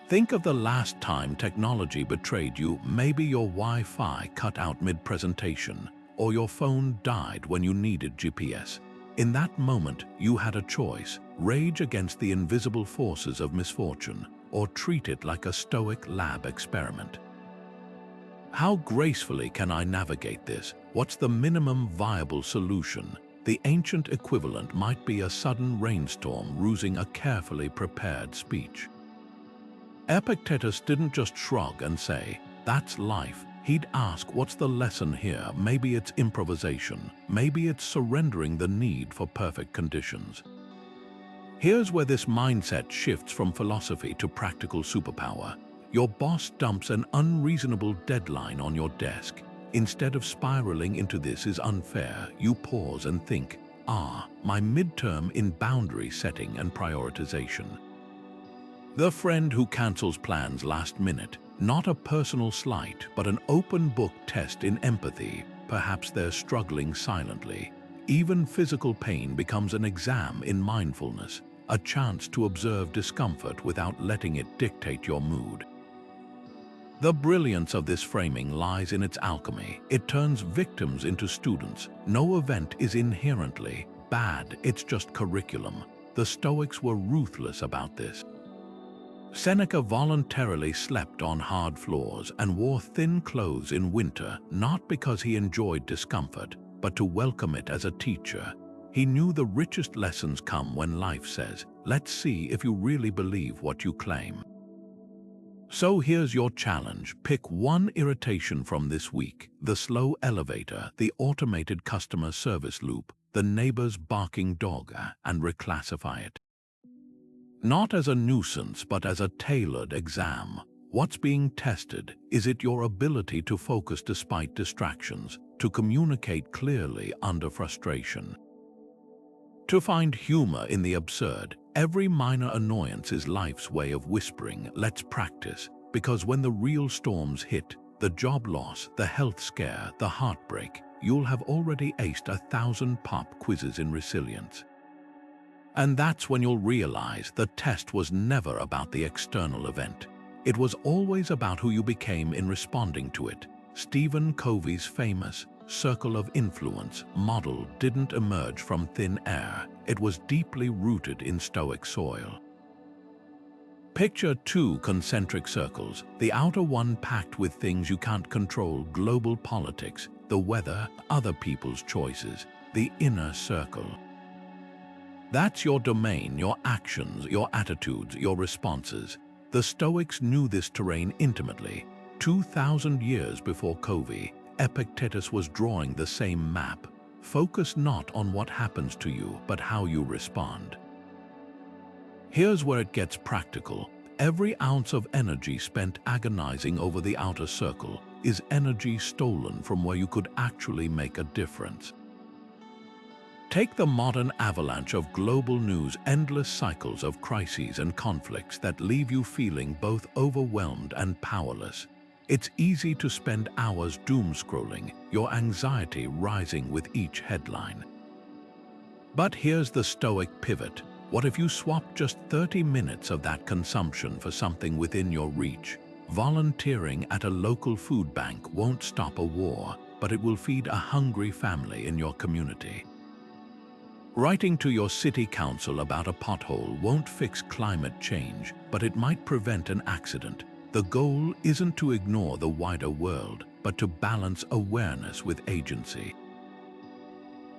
Think of the last time technology betrayed you. Maybe your Wi-Fi cut out mid-presentation, or your phone died when you needed GPS. In that moment, you had a choice: rage against the invisible forces of misfortune, or treat it like a Stoic lab experiment. How gracefully can I navigate this? What's the minimum viable solution? The ancient equivalent might be a sudden rainstorm rusing a carefully prepared speech. Epictetus didn't just shrug and say, "That's life." He'd ask, what's the lesson here? Maybe it's improvisation. Maybe it's surrendering the need for perfect conditions. Here's where this mindset shifts from philosophy to practical superpower. Your boss dumps an unreasonable deadline on your desk. Instead of spiraling into "this is unfair," you pause and think, my midterm in boundary setting and prioritization. The friend who cancels plans last minute, not a personal slight, but an open book test in empathy. Perhaps they're struggling silently. Even physical pain becomes an exam in mindfulness, a chance to observe discomfort without letting it dictate your mood. The brilliance of this framing lies in its alchemy. It turns victims into students. No event is inherently bad, it's just curriculum. The Stoics were ruthless about this. Seneca voluntarily slept on hard floors and wore thin clothes in winter, not because he enjoyed discomfort, but to welcome it as a teacher. He knew the richest lessons come when life says, "Let's see if you really believe what you claim." So here's your challenge. Pick one irritation from this week: the slow elevator, the automated customer service loop, the neighbor's barking dog, and reclassify it. Not as a nuisance, but as a tailored exam. What's being tested? Is it your ability to focus despite distractions, to communicate clearly under frustration, to find humor in the absurd? Every minor annoyance is life's way of whispering, "Let's practice," because when the real storms hit, the job loss, the health scare, the heartbreak, you'll have already aced 1,000 pop quizzes in resilience. And that's when you'll realize the test was never about the external event. It was always about who you became in responding to it. Stephen Covey's famous circle of influence model didn't emerge from thin air. It was deeply rooted in Stoic soil. Picture two concentric circles, the outer one packed with things you can't control, global politics, the weather, other people's choices, the inner circle. That's your domain, your actions, your attitudes, your responses. The Stoics knew this terrain intimately. 2,000 years before Covey, Epictetus was drawing the same map. Focus not on what happens to you, but how you respond. Here's where it gets practical. Every ounce of energy spent agonizing over the outer circle is energy stolen from where you could actually make a difference. Take the modern avalanche of global news, endless cycles of crises and conflicts that leave you feeling both overwhelmed and powerless. It's easy to spend hours doom scrolling, your anxiety rising with each headline. But here's the Stoic pivot. What if you swapped just 30 minutes of that consumption for something within your reach? Volunteering at a local food bank won't stop a war, but it will feed a hungry family in your community. Writing to your city council about a pothole won't fix climate change, but it might prevent an accident. The goal isn't to ignore the wider world, but to balance awareness with agency.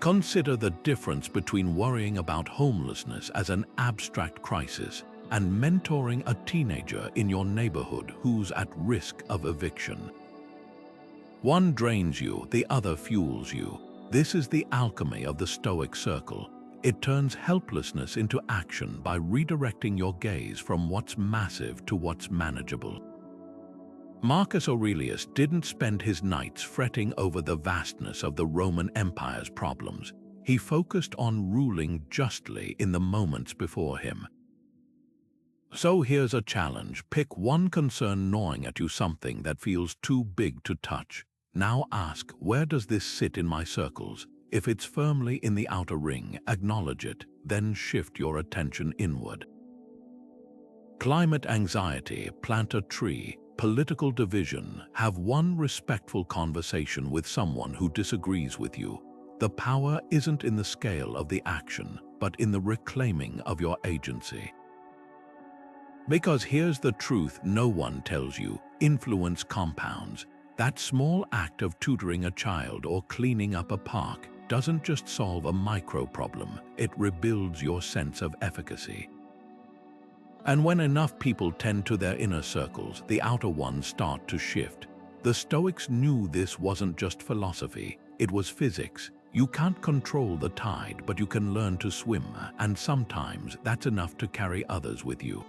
Consider the difference between worrying about homelessness as an abstract crisis and mentoring a teenager in your neighborhood who's at risk of eviction. One drains you, the other fuels you. This is the alchemy of the Stoic circle. It turns helplessness into action by redirecting your gaze from what's massive to what's manageable. Marcus Aurelius didn't spend his nights fretting over the vastness of the Roman Empire's problems. He focused on ruling justly in the moments before him. So here's a challenge. Pick one concern gnawing at you, something that feels too big to touch. Now ask, where does this sit in my circles? If it's firmly in the outer ring, acknowledge it, then shift your attention inward. Climate anxiety, plant a tree. Political division, have one respectful conversation with someone who disagrees with you. The power isn't in the scale of the action, but in the reclaiming of your agency. Because here's the truth no one tells you, influence compounds. That small act of tutoring a child or cleaning up a park doesn't just solve a micro problem, it rebuilds your sense of efficacy. And when enough people tend to their inner circles, the outer ones start to shift. The Stoics knew this wasn't just philosophy, it was physics. You can't control the tide, but you can learn to swim, and sometimes that's enough to carry others with you.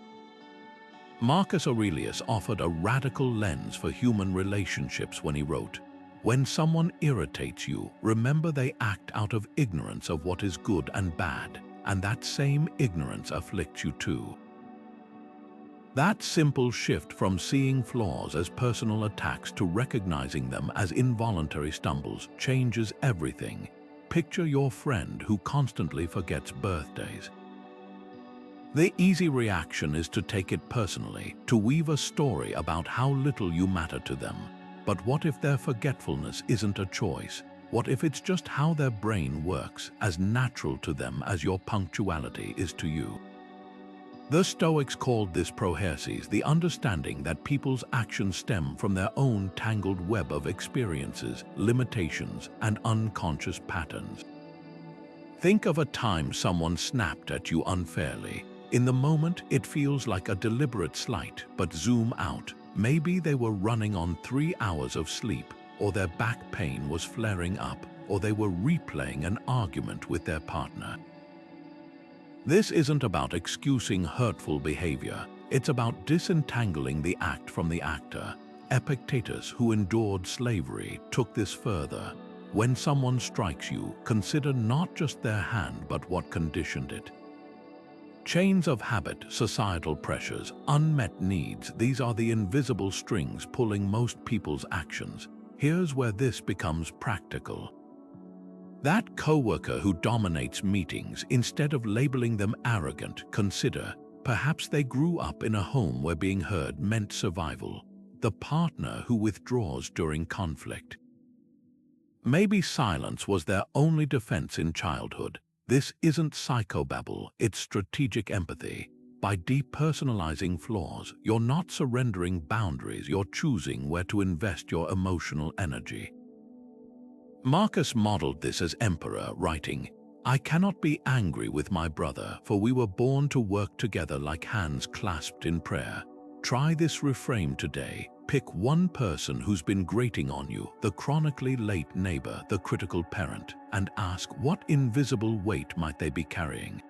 Marcus Aurelius offered a radical lens for human relationships when he wrote, "When someone irritates you, remember they act out of ignorance of what is good and bad, and that same ignorance afflicts you too." That simple shift from seeing flaws as personal attacks to recognizing them as involuntary stumbles changes everything. Picture your friend who constantly forgets birthdays. The easy reaction is to take it personally, to weave a story about how little you matter to them. But what if their forgetfulness isn't a choice? What if it's just how their brain works, as natural to them as your punctuality is to you? The Stoics called this prohersis, the understanding that people's actions stem from their own tangled web of experiences, limitations, and unconscious patterns. Think of a time someone snapped at you unfairly. In the moment, it feels like a deliberate slight, but zoom out. Maybe they were running on 3 hours of sleep, or their back pain was flaring up, or they were replaying an argument with their partner. This isn't about excusing hurtful behavior. It's about disentangling the act from the actor. Epictetus, who endured slavery, took this further. When someone strikes you, consider not just their hand, but what conditioned it. Chains of habit, societal pressures, unmet needs, these are the invisible strings pulling most people's actions. Here's where this becomes practical. That coworker who dominates meetings, instead of labeling them arrogant, consider, perhaps they grew up in a home where being heard meant survival. The partner who withdraws during conflict. Maybe silence was their only defense in childhood. This isn't psychobabble, it's strategic empathy. By depersonalizing flaws, you're not surrendering boundaries, you're choosing where to invest your emotional energy. Marcus modeled this as emperor, writing, "I cannot be angry with my brother, for we were born to work together like hands clasped in prayer." Try this reframe today. Pick one person who's been grating on you, the chronically late neighbor, the critical parent, and ask what invisible weight might they be carrying.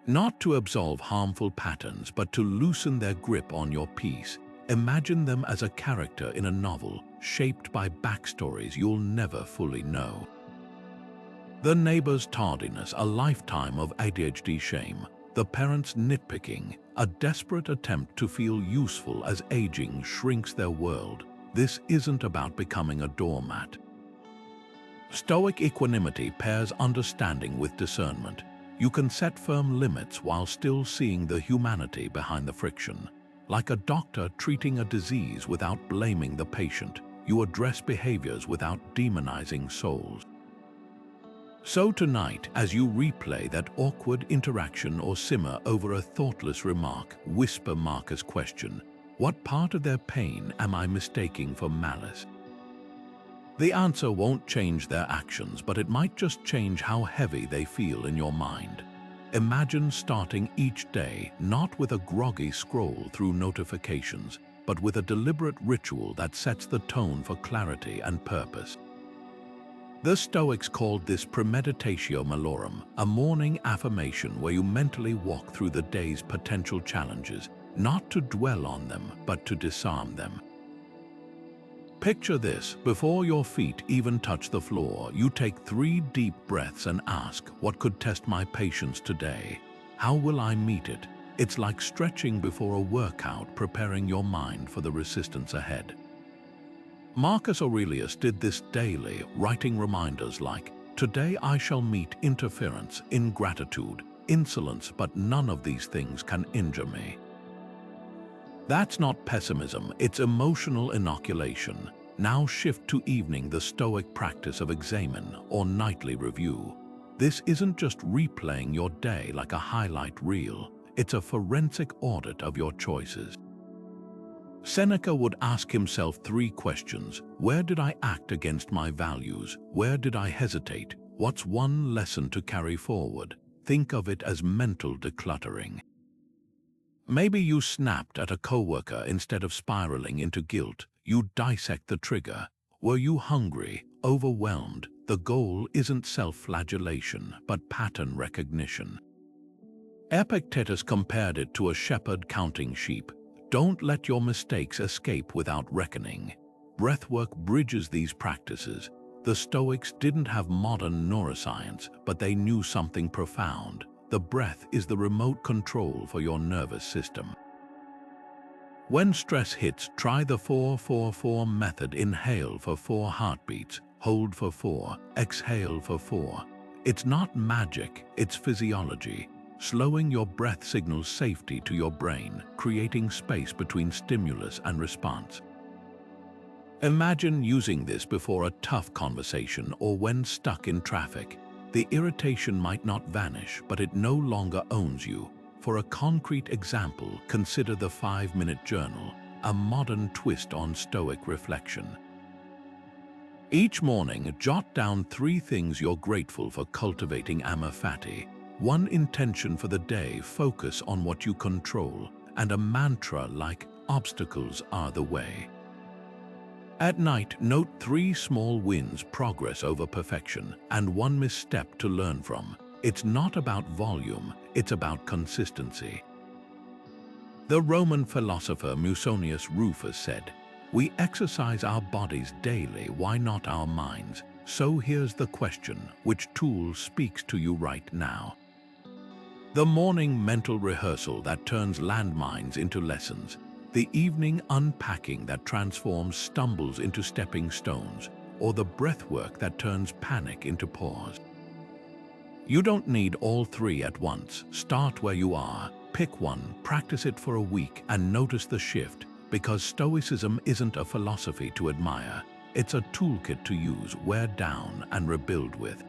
Not to absolve harmful patterns, but to loosen their grip on your peace. Imagine them as a character in a novel, shaped by backstories you'll never fully know. The neighbor's tardiness, a lifetime of ADHD shame. The parent's nitpicking, a desperate attempt to feel useful as aging shrinks their world. This isn't about becoming a doormat. Stoic equanimity pairs understanding with discernment. You can set firm limits while still seeing the humanity behind the friction. Like a doctor treating a disease without blaming the patient, you address behaviors without demonizing souls. So tonight, as you replay that awkward interaction or simmer over a thoughtless remark, whisper Marcus' question, what part of their pain am I mistaking for malice? The answer won't change their actions, but it might just change how heavy they feel in your mind. Imagine starting each day not with a groggy scroll through notifications, but with a deliberate ritual that sets the tone for clarity and purpose. The Stoics called this premeditatio malorum, a morning affirmation where you mentally walk through the day's potential challenges, not to dwell on them, but to disarm them. Picture this: before your feet even touch the floor, you take 3 deep breaths and ask, what could test my patience today? How will I meet it? It's like stretching before a workout, preparing your mind for the resistance ahead. Marcus Aurelius did this daily, writing reminders like, "Today I shall meet interference, ingratitude, insolence, but none of these things can injure me." That's not pessimism, it's emotional inoculation. Now shift to evening, the Stoic practice of examen, or nightly review. This isn't just replaying your day like a highlight reel, it's a forensic audit of your choices. Seneca would ask himself 3 questions. Where did I act against my values? Where did I hesitate? What's one lesson to carry forward? Think of it as mental decluttering. Maybe you snapped at a coworker instead of spiraling into guilt. You dissect the trigger. Were you hungry, overwhelmed? The goal isn't self-flagellation, but pattern recognition. Epictetus compared it to a shepherd counting sheep. Don't let your mistakes escape without reckoning. Breathwork bridges these practices. The Stoics didn't have modern neuroscience, but they knew something profound. The breath is the remote control for your nervous system. When stress hits, try the 4-4-4 method. Inhale for 4 heartbeats, hold for 4, exhale for 4. It's not magic, it's physiology. Slowing your breath signals safety to your brain, creating space between stimulus and response. Imagine using this before a tough conversation or when stuck in traffic. The irritation might not vanish, but it no longer owns you. For a concrete example, consider the 5-minute journal, a modern twist on Stoic reflection. Each morning, jot down 3 things you're grateful for, cultivating amor fati. 1 intention for the day, focus on what you control, and a mantra like, obstacles are the way. At night, note 3 small wins, progress over perfection, and 1 misstep to learn from. It's not about volume, it's about consistency. The Roman philosopher Musonius Rufus said, "We exercise our bodies daily, why not our minds?" So here's the question, which tool speaks to you right now? The morning mental rehearsal that turns landmines into lessons. The evening unpacking that transforms stumbles into stepping stones. or the breathwork that turns panic into pause. You don't need all three at once. Start where you are. Pick one, practice it for a week, and notice the shift, because Stoicism isn't a philosophy to admire. It's a toolkit to use, wear down, and rebuild with.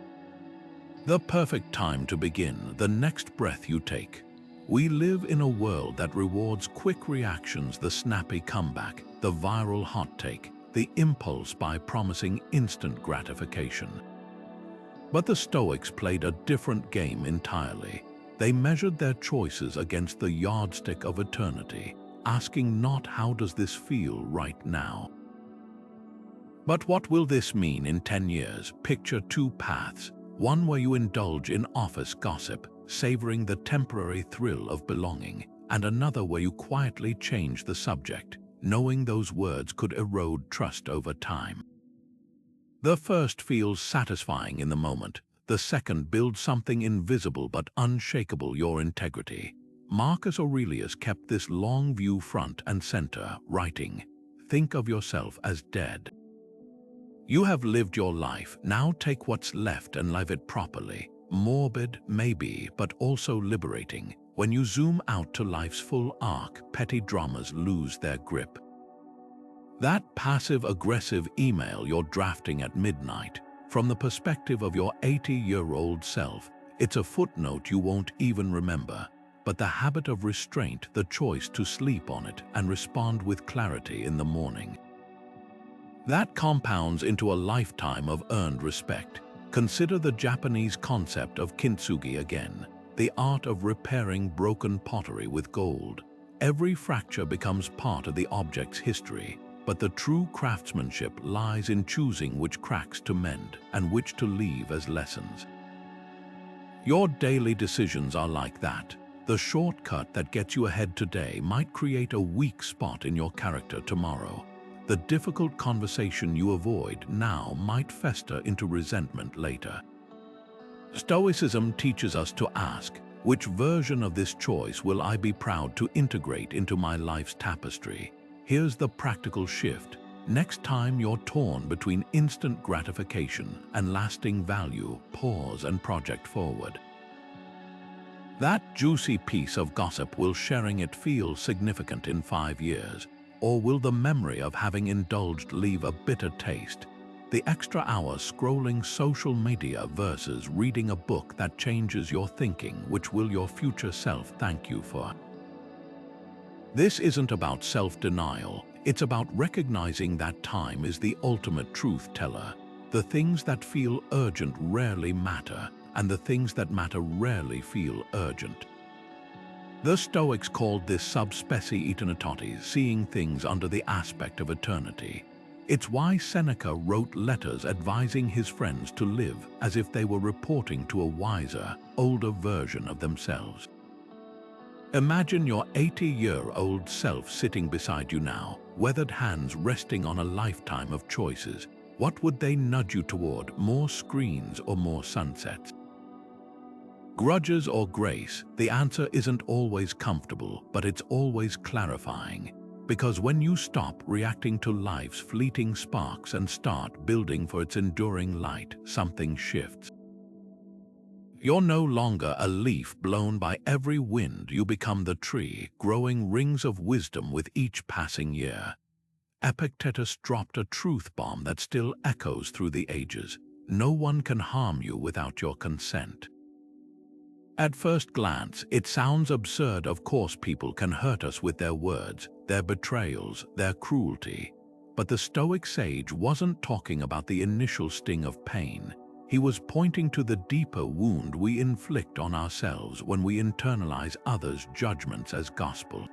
The perfect time to begin, the next breath you take. We live in a world that rewards quick reactions, the snappy comeback, the viral hot take, the impulse by promising instant gratification. But the Stoics played a different game entirely. They measured their choices against the yardstick of eternity, asking not how does this feel right now, but what will this mean in 10 years? Picture two paths, one where you indulge in office gossip, savoring the temporary thrill of belonging, and another where you quietly change the subject, knowing those words could erode trust over time. The first feels satisfying in the moment. The second builds something invisible but unshakable, your integrity. Marcus Aurelius kept this long view front and center, writing, "Think of yourself as dead. You have lived your life, now take what's left and live it properly." Morbid, maybe, but also liberating. When you zoom out to life's full arc, petty dramas lose their grip. That passive-aggressive email you're drafting at midnight, from the perspective of your 80-year-old self, it's a footnote you won't even remember. But the habit of restraint, the choice to sleep on it and respond with clarity in the morning, that compounds into a lifetime of earned respect. Consider the Japanese concept of kintsugi again, the art of repairing broken pottery with gold. Every fracture becomes part of the object's history, but the true craftsmanship lies in choosing which cracks to mend and which to leave as lessons. Your daily decisions are like that. The shortcut that gets you ahead today might create a weak spot in your character tomorrow. The difficult conversation you avoid now might fester into resentment later. Stoicism teaches us to ask, which version of this choice will I be proud to integrate into my life's tapestry? Here's the practical shift. Next time you're torn between instant gratification and lasting value, pause and project forward. That juicy piece of gossip, will sharing it feel significant in 5 years? Or will the memory of having indulged leave a bitter taste? The extra hour scrolling social media versus reading a book that changes your thinking, which will your future self thank you for? This isn't about self-denial, it's about recognizing that time is the ultimate truth teller. The things that feel urgent rarely matter, and the things that matter rarely feel urgent. The Stoics called this sub specie eternitatis, seeing things under the aspect of eternity. It's why Seneca wrote letters advising his friends to live as if they were reporting to a wiser, older version of themselves. Imagine your 80-year-old self sitting beside you now, weathered hands resting on a lifetime of choices. What would they nudge you toward, more screens or more sunsets? Grudges or grace? The answer isn't always comfortable, but it's always clarifying. Because when you stop reacting to life's fleeting sparks and start building for its enduring light, something shifts. You're no longer a leaf blown by every wind, you become the tree, growing rings of wisdom with each passing year. Epictetus dropped a truth bomb that still echoes through the ages. No one can harm you without your consent. At first glance, it sounds absurd. Of course, people can hurt us with their words, their betrayals, their cruelty. But the Stoic sage wasn't talking about the initial sting of pain. He was pointing to the deeper wound we inflict on ourselves when we internalize others' judgments as gospel.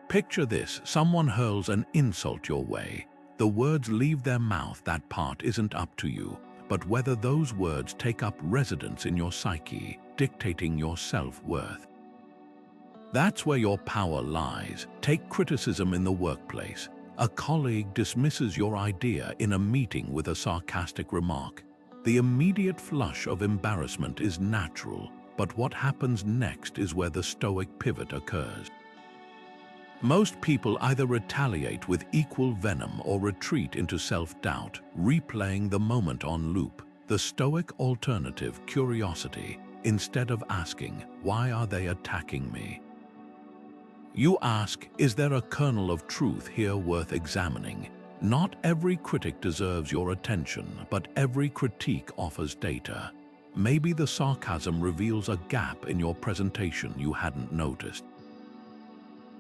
Picture this: someone hurls an insult your way. The words leave their mouth. That part isn't up to you, but whether those words take up residence in your psyche, dictating your self-worth. That's where your power lies. Take criticism in the workplace. A colleague dismisses your idea in a meeting with a sarcastic remark. The immediate flush of embarrassment is natural, but what happens next is where the Stoic pivot occurs. Most people either retaliate with equal venom or retreat into self-doubt, replaying the moment on loop. The Stoic alternative, curiosity, instead of asking, "Why are they attacking me?" you ask, "Is there a kernel of truth here worth examining?" Not every critic deserves your attention, but every critique offers data. Maybe the sarcasm reveals a gap in your presentation you hadn't noticed.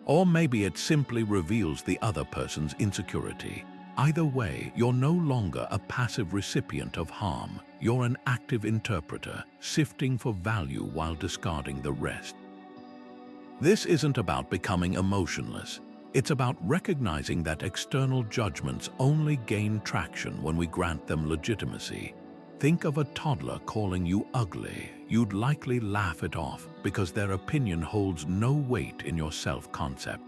Or maybe it simply reveals the other person's insecurity. Either way, you're no longer a passive recipient of harm. You're an active interpreter, sifting for value while discarding the rest. This isn't about becoming emotionless. It's about recognizing that external judgments only gain traction when we grant them legitimacy. Think of a toddler calling you ugly. You'd likely laugh it off because their opinion holds no weight in your self-concept.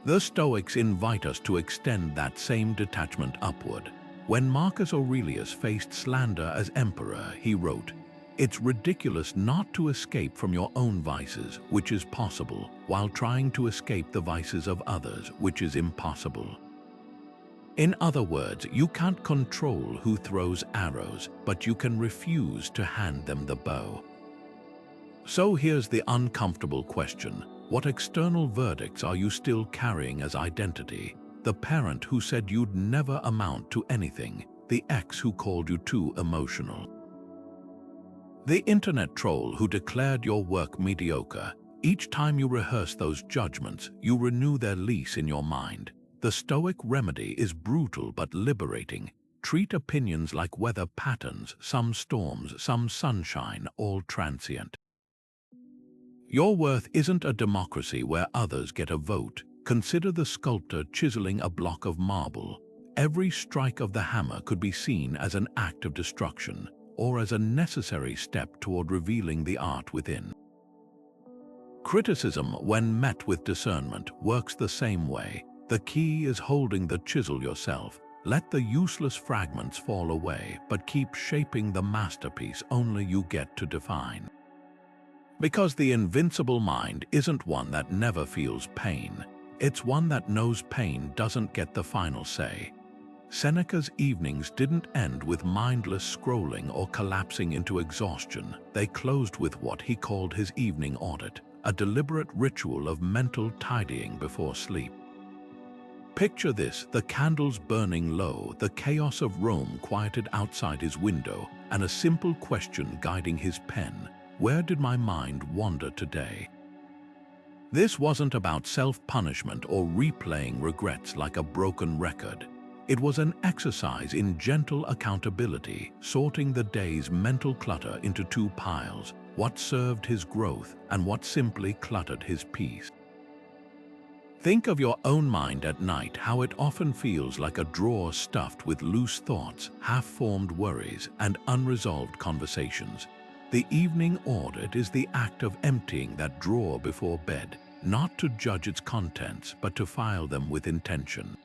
The Stoics invite us to extend that same detachment upward. When Marcus Aurelius faced slander as emperor, he wrote, "It's ridiculous not to escape from your own vices, which is possible, while trying to escape the vices of others, which is impossible." In other words, you can't control who throws arrows, but you can refuse to hand them the bow. So here's the uncomfortable question. What external verdicts are you still carrying as identity? The parent who said you'd never amount to anything, the ex who called you too emotional, the internet troll who declared your work mediocre. Each time you rehearse those judgments, you renew their lease in your mind. The Stoic remedy is brutal but liberating. Treat opinions like weather patterns, some storms, some sunshine, all transient. Your worth isn't a democracy where others get a vote. Consider the sculptor chiseling a block of marble. Every strike of the hammer could be seen as an act of destruction, or as a necessary step toward revealing the art within. Criticism, when met with discernment, works the same way. The key is holding the chisel yourself. Let the useless fragments fall away, but keep shaping the masterpiece only you get to define. Because the invincible mind isn't one that never feels pain. It's one that knows pain doesn't get the final say. Seneca's evenings didn't end with mindless scrolling or collapsing into exhaustion. They closed with what he called his evening audit, a deliberate ritual of mental tidying before sleep. Picture this, the candles burning low, the chaos of Rome quieted outside his window, and a simple question guiding his pen. Where did my mind wander today? This wasn't about self-punishment or replaying regrets like a broken record. It was an exercise in gentle accountability, sorting the day's mental clutter into two piles, what served his growth and what simply cluttered his peace. Think of your own mind at night, how it often feels like a drawer stuffed with loose thoughts, half-formed worries, and unresolved conversations. The evening audit is the act of emptying that drawer before bed, not to judge its contents, but to file them with intention.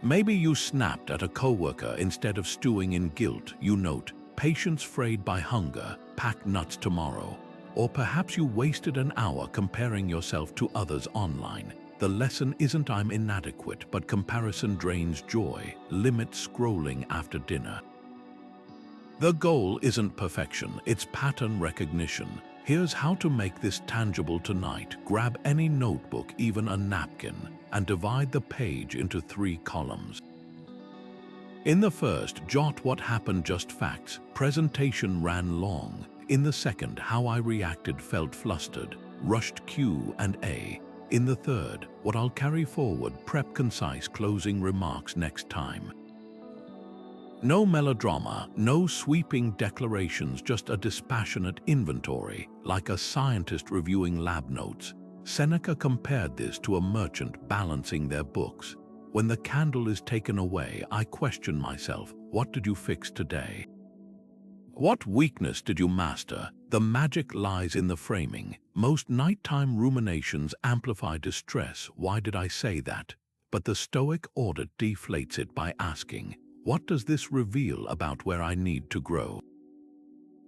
Maybe you snapped at a coworker instead of stewing in guilt. You note, patience frayed by hunger, pack nuts tomorrow. Or perhaps you wasted an hour comparing yourself to others online. The lesson isn't I'm inadequate, but comparison drains joy. Limit scrolling after dinner. The goal isn't perfection, it's pattern recognition. Here's how to make this tangible tonight. Grab any notebook, even a napkin, and divide the page into 3 columns. In the first, jot what happened, just facts. Presentation ran long. In the second, how I reacted, felt flustered, rushed Q and A. In the third, what I'll carry forward, prep concise closing remarks next time. No melodrama, no sweeping declarations, just a dispassionate inventory, like a scientist reviewing lab notes. Seneca compared this to a merchant balancing their books. When the candle is taken away, I question myself, what did you fix today? What weakness did you master? The magic lies in the framing. Most nighttime ruminations amplify distress. Why did I say that? But the Stoic audit deflates it by asking, what does this reveal about where I need to grow?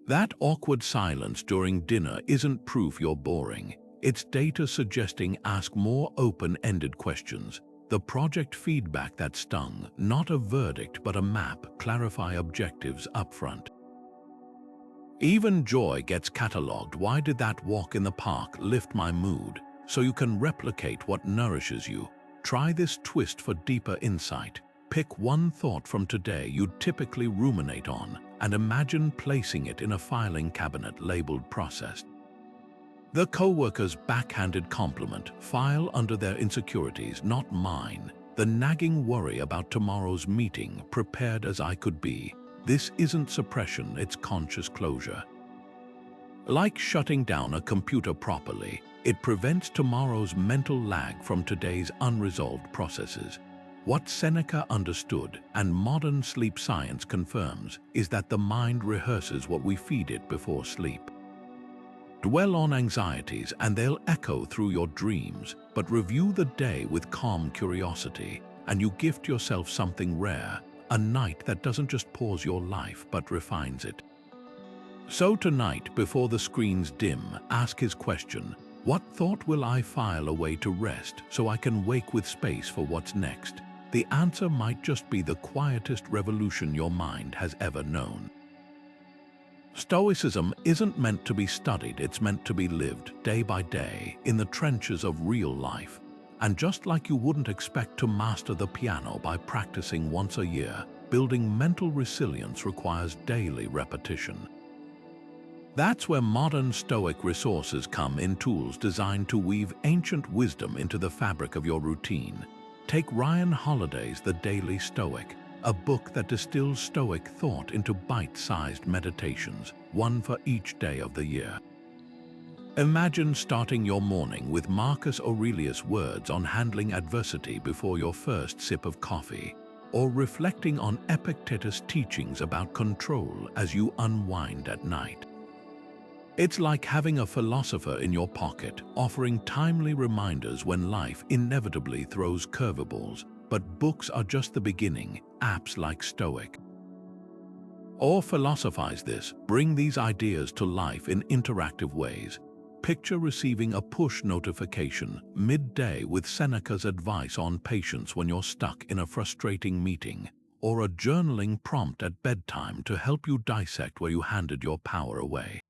That awkward silence during dinner isn't proof you're boring. It's data suggesting ask more open-ended questions. The project feedback that stung, not a verdict but a map, clarify objectives upfront. Even joy gets catalogued. Why did that walk in the park lift my mood? So you can replicate what nourishes you. Try this twist for deeper insight. Pick one thought from today you'd typically ruminate on and imagine placing it in a filing cabinet labeled processed. The co-worker's backhanded compliment, file under their insecurities, not mine. The nagging worry about tomorrow's meeting, prepared as I could be. This isn't suppression, it's conscious closure. Like shutting down a computer properly, it prevents tomorrow's mental lag from today's unresolved processes. What Seneca understood, and modern sleep science confirms, is that the mind rehearses what we feed it before sleep. Dwell on anxieties and they'll echo through your dreams, but review the day with calm curiosity, and you gift yourself something rare, a night that doesn't just pause your life but refines it. So tonight, before the screens dim, ask his question, what thought will I file away to rest so I can wake with space for what's next? The answer might just be the quietest revolution your mind has ever known. Stoicism isn't meant to be studied, it's meant to be lived day by day in the trenches of real life. And just like you wouldn't expect to master the piano by practicing once a year, building mental resilience requires daily repetition. That's where modern Stoic resources come in, tools designed to weave ancient wisdom into the fabric of your routine. Take Ryan Holiday's The Daily Stoic, a book that distills Stoic thought into bite-sized meditations, one for each day of the year. Imagine starting your morning with Marcus Aurelius' words on handling adversity before your first sip of coffee, or reflecting on Epictetus' teachings about control as you unwind at night. It's like having a philosopher in your pocket, offering timely reminders when life inevitably throws curveballs. But books are just the beginning, apps like Stoic. Or philosophize this, bring these ideas to life in interactive ways. Picture receiving a push notification midday with Seneca's advice on patience when you're stuck in a frustrating meeting, or a journaling prompt at bedtime to help you dissect where you handed your power away.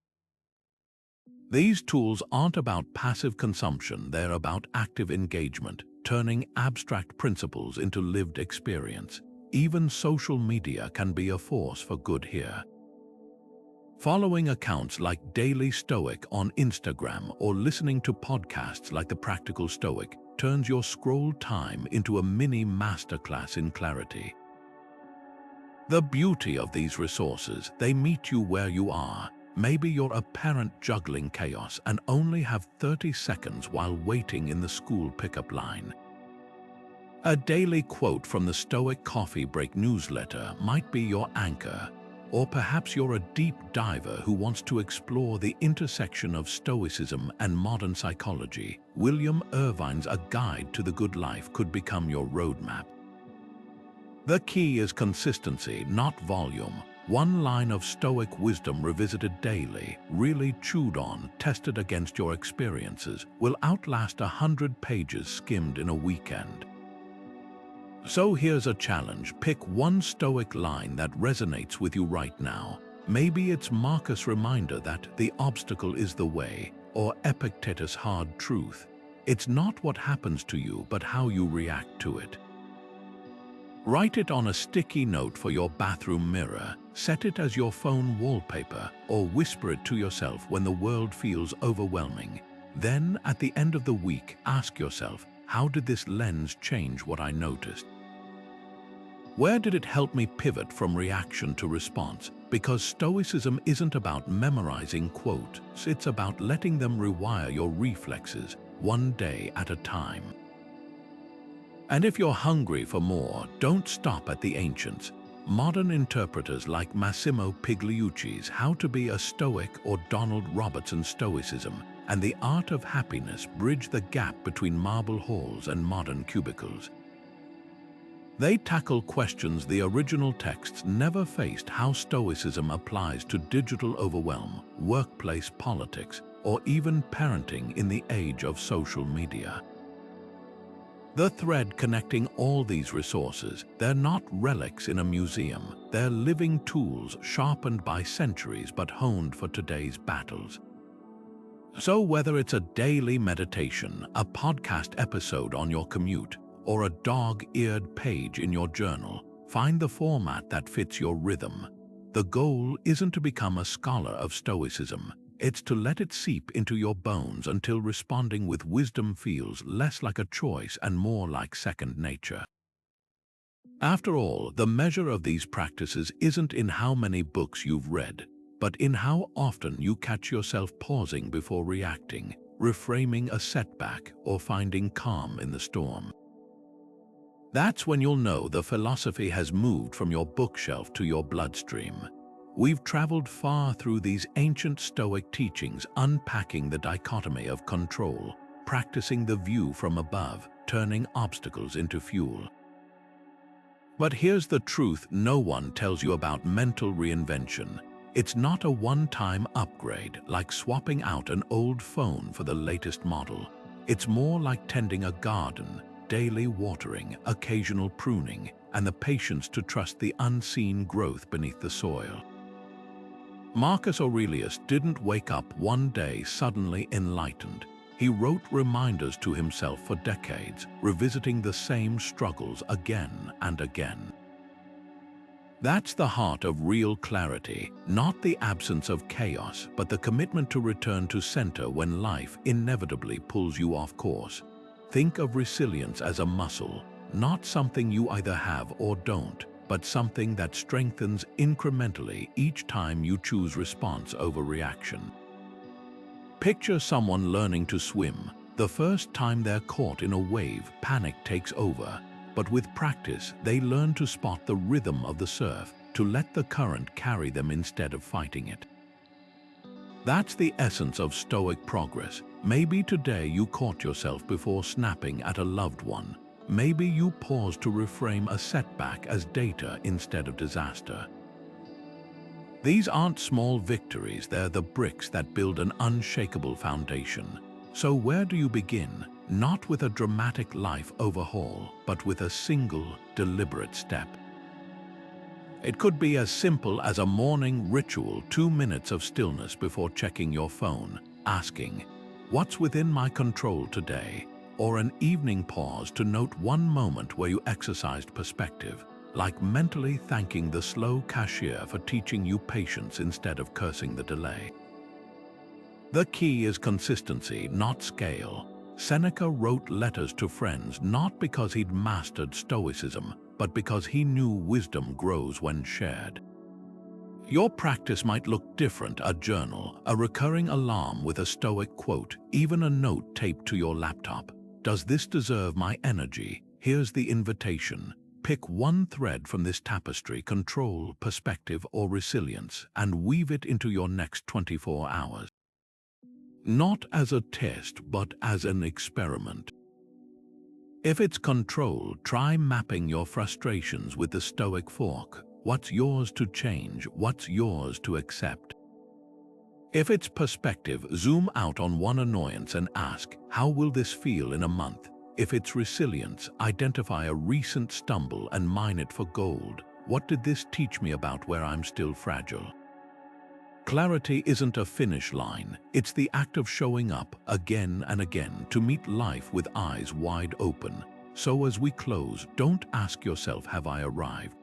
These tools aren't about passive consumption, they're about active engagement, turning abstract principles into lived experience. Even social media can be a force for good here. Following accounts like Daily Stoic on Instagram or listening to podcasts like The Practical Stoic turns your scroll time into a mini masterclass in clarity. The beauty of these resources, they meet you where you are. Maybe you're a parent juggling chaos and only have 30 seconds while waiting in the school pickup line. A daily quote from the Stoic Coffee Break newsletter might be your anchor, or perhaps you're a deep diver who wants to explore the intersection of Stoicism and modern psychology. William Irvine's A Guide to the Good Life could become your roadmap. The key is consistency, not volume. One line of Stoic wisdom revisited daily, really chewed on, tested against your experiences, will outlast 100 pages skimmed in a weekend. So here's a challenge. Pick one Stoic line that resonates with you right now. Maybe it's Marcus' reminder that the obstacle is the way, or Epictetus' hard truth. It's not what happens to you, but how you react to it. Write it on a sticky note for your bathroom mirror, set it as your phone wallpaper, or whisper it to yourself when the world feels overwhelming. Then, at the end of the week, ask yourself, how did this lens change what I noticed? Where did it help me pivot from reaction to response? Because Stoicism isn't about memorizing quotes, it's about letting them rewire your reflexes, one day at a time. And if you're hungry for more, don't stop at the ancients. Modern interpreters like Massimo Pigliucci's How to Be a Stoic or Donald Robertson's Stoicism and The Art of Happiness bridge the gap between marble halls and modern cubicles. They tackle questions the original texts never faced: how Stoicism applies to digital overwhelm, workplace politics, or even parenting in the age of social media. The thread connecting all these resources, they're not relics in a museum, they're living tools sharpened by centuries but honed for today's battles. So whether it's a daily meditation, a podcast episode on your commute, or a dog-eared page in your journal, find the format that fits your rhythm. The goal isn't to become a scholar of Stoicism. It's to let it seep into your bones until responding with wisdom feels less like a choice and more like second nature. After all, the measure of these practices isn't in how many books you've read, but in how often you catch yourself pausing before reacting, reframing a setback, or finding calm in the storm. That's when you'll know the philosophy has moved from your bookshelf to your bloodstream. We've traveled far through these ancient Stoic teachings, unpacking the dichotomy of control, practicing the view from above, turning obstacles into fuel. But here's the truth no one tells you about mental reinvention. It's not a one-time upgrade like swapping out an old phone for the latest model. It's more like tending a garden, daily watering, occasional pruning, and the patience to trust the unseen growth beneath the soil. Marcus Aurelius didn't wake up one day suddenly enlightened. He wrote reminders to himself for decades, revisiting the same struggles again and again. That's the heart of real clarity, not the absence of chaos, but the commitment to return to center when life inevitably pulls you off course. Think of resilience as a muscle, not something you either have or don't, but something that strengthens incrementally each time you choose response over reaction. Picture someone learning to swim. The first time they're caught in a wave, panic takes over. But with practice, they learn to spot the rhythm of the surf, to let the current carry them instead of fighting it. That's the essence of Stoic progress. Maybe today you caught yourself before snapping at a loved one. Maybe you paused to reframe a setback as data instead of disaster. These aren't small victories, they're the bricks that build an unshakable foundation. So where do you begin? Not with a dramatic life overhaul, but with a single, deliberate step. It could be as simple as a morning ritual, 2 minutes of stillness before checking your phone, asking, "What's within my control today?" Or an evening pause to note one moment where you exercised perspective, like mentally thanking the slow cashier for teaching you patience instead of cursing the delay. The key is consistency, not scale. Seneca wrote letters to friends not because he'd mastered Stoicism, but because he knew wisdom grows when shared. Your practice might look different: a journal, a recurring alarm with a Stoic quote, even a note taped to your laptop. Does this deserve my energy? Here's the invitation. Pick one thread from this tapestry: control, perspective, or resilience, and weave it into your next 24 hours. Not as a test, but as an experiment. If it's control, try mapping your frustrations with the Stoic fork. What's yours to change? What's yours to accept? If it's perspective, zoom out on one annoyance and ask, how will this feel in a month? If it's resilience, identify a recent stumble and mine it for gold. What did this teach me about where I'm still fragile? Clarity isn't a finish line. It's the act of showing up again and again to meet life with eyes wide open. So as we close, don't ask yourself, have I arrived?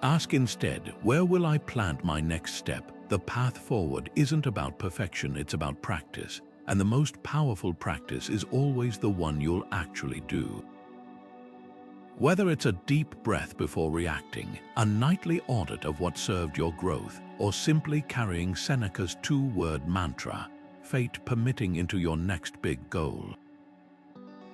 Ask instead, where will I plant my next step? The path forward isn't about perfection, it's about practice. And the most powerful practice is always the one you'll actually do. Whether it's a deep breath before reacting, a nightly audit of what served your growth, or simply carrying Seneca's 2-word mantra, fate permitting, into your next big goal.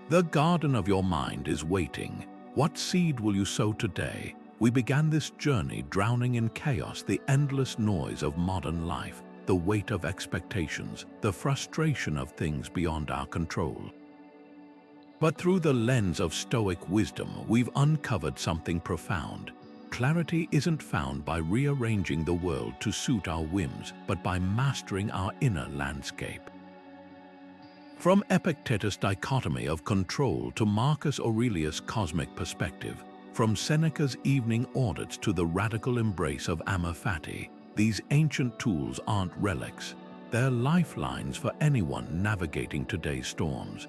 The garden of your mind is waiting. What seed will you sow today? We began this journey drowning in chaos, the endless noise of modern life, the weight of expectations, the frustration of things beyond our control. But through the lens of Stoic wisdom, we've uncovered something profound. clarity isn't found by rearranging the world to suit our whims, but by mastering our inner landscape. From Epictetus' dichotomy of control to Marcus Aurelius' cosmic perspective, from Seneca's evening audits to the radical embrace of amor fati, these ancient tools aren't relics. They're lifelines for anyone navigating today's storms.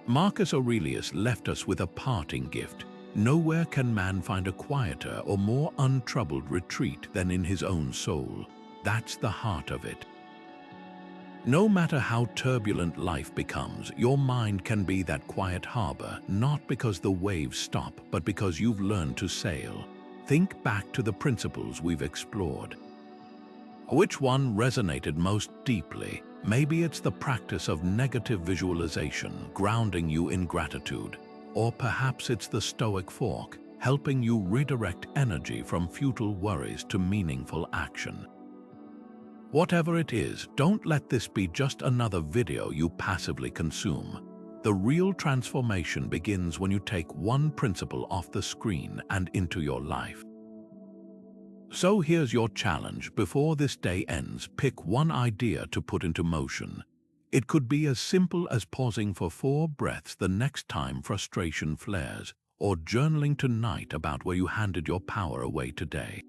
Marcus Aurelius left us with a parting gift. Nowhere can man find a quieter or more untroubled retreat than in his own soul. That's the heart of it. No matter how turbulent life becomes, your mind can be that quiet harbor, not because the waves stop, but because you've learned to sail. Think back to the principles we've explored. Which one resonated most deeply? Maybe it's the practice of negative visualization, grounding you in gratitude. Or perhaps it's the Stoic fork, helping you redirect energy from futile worries to meaningful action. Whatever it is, don't let this be just another video you passively consume. The real transformation begins when you take one principle off the screen and into your life. So here's your challenge. Before this day ends, pick one idea to put into motion. It could be as simple as pausing for 4 breaths the next time frustration flares, or journaling tonight about where you handed your power away today.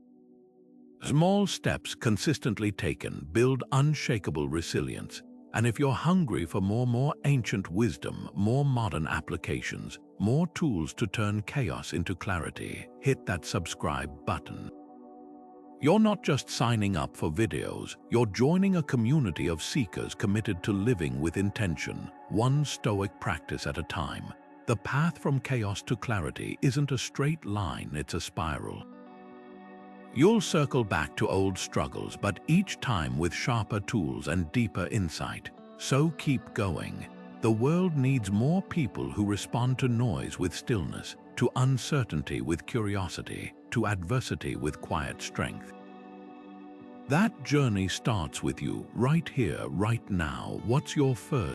Small steps consistently taken build unshakable resilience, and if you're hungry for more ancient wisdom, more modern applications, more tools to turn chaos into clarity, hit that subscribe button. You're not just signing up for videos, you're joining a community of seekers committed to living with intention, one Stoic practice at a time. The path from chaos to clarity isn't a straight line, it's a spiral. You'll circle back to old struggles, but each time with sharper tools and deeper insight. So keep going. The world needs more people who respond to noise with stillness, to uncertainty with curiosity, to adversity with quiet strength. That journey starts with you, right here, right now. What's your first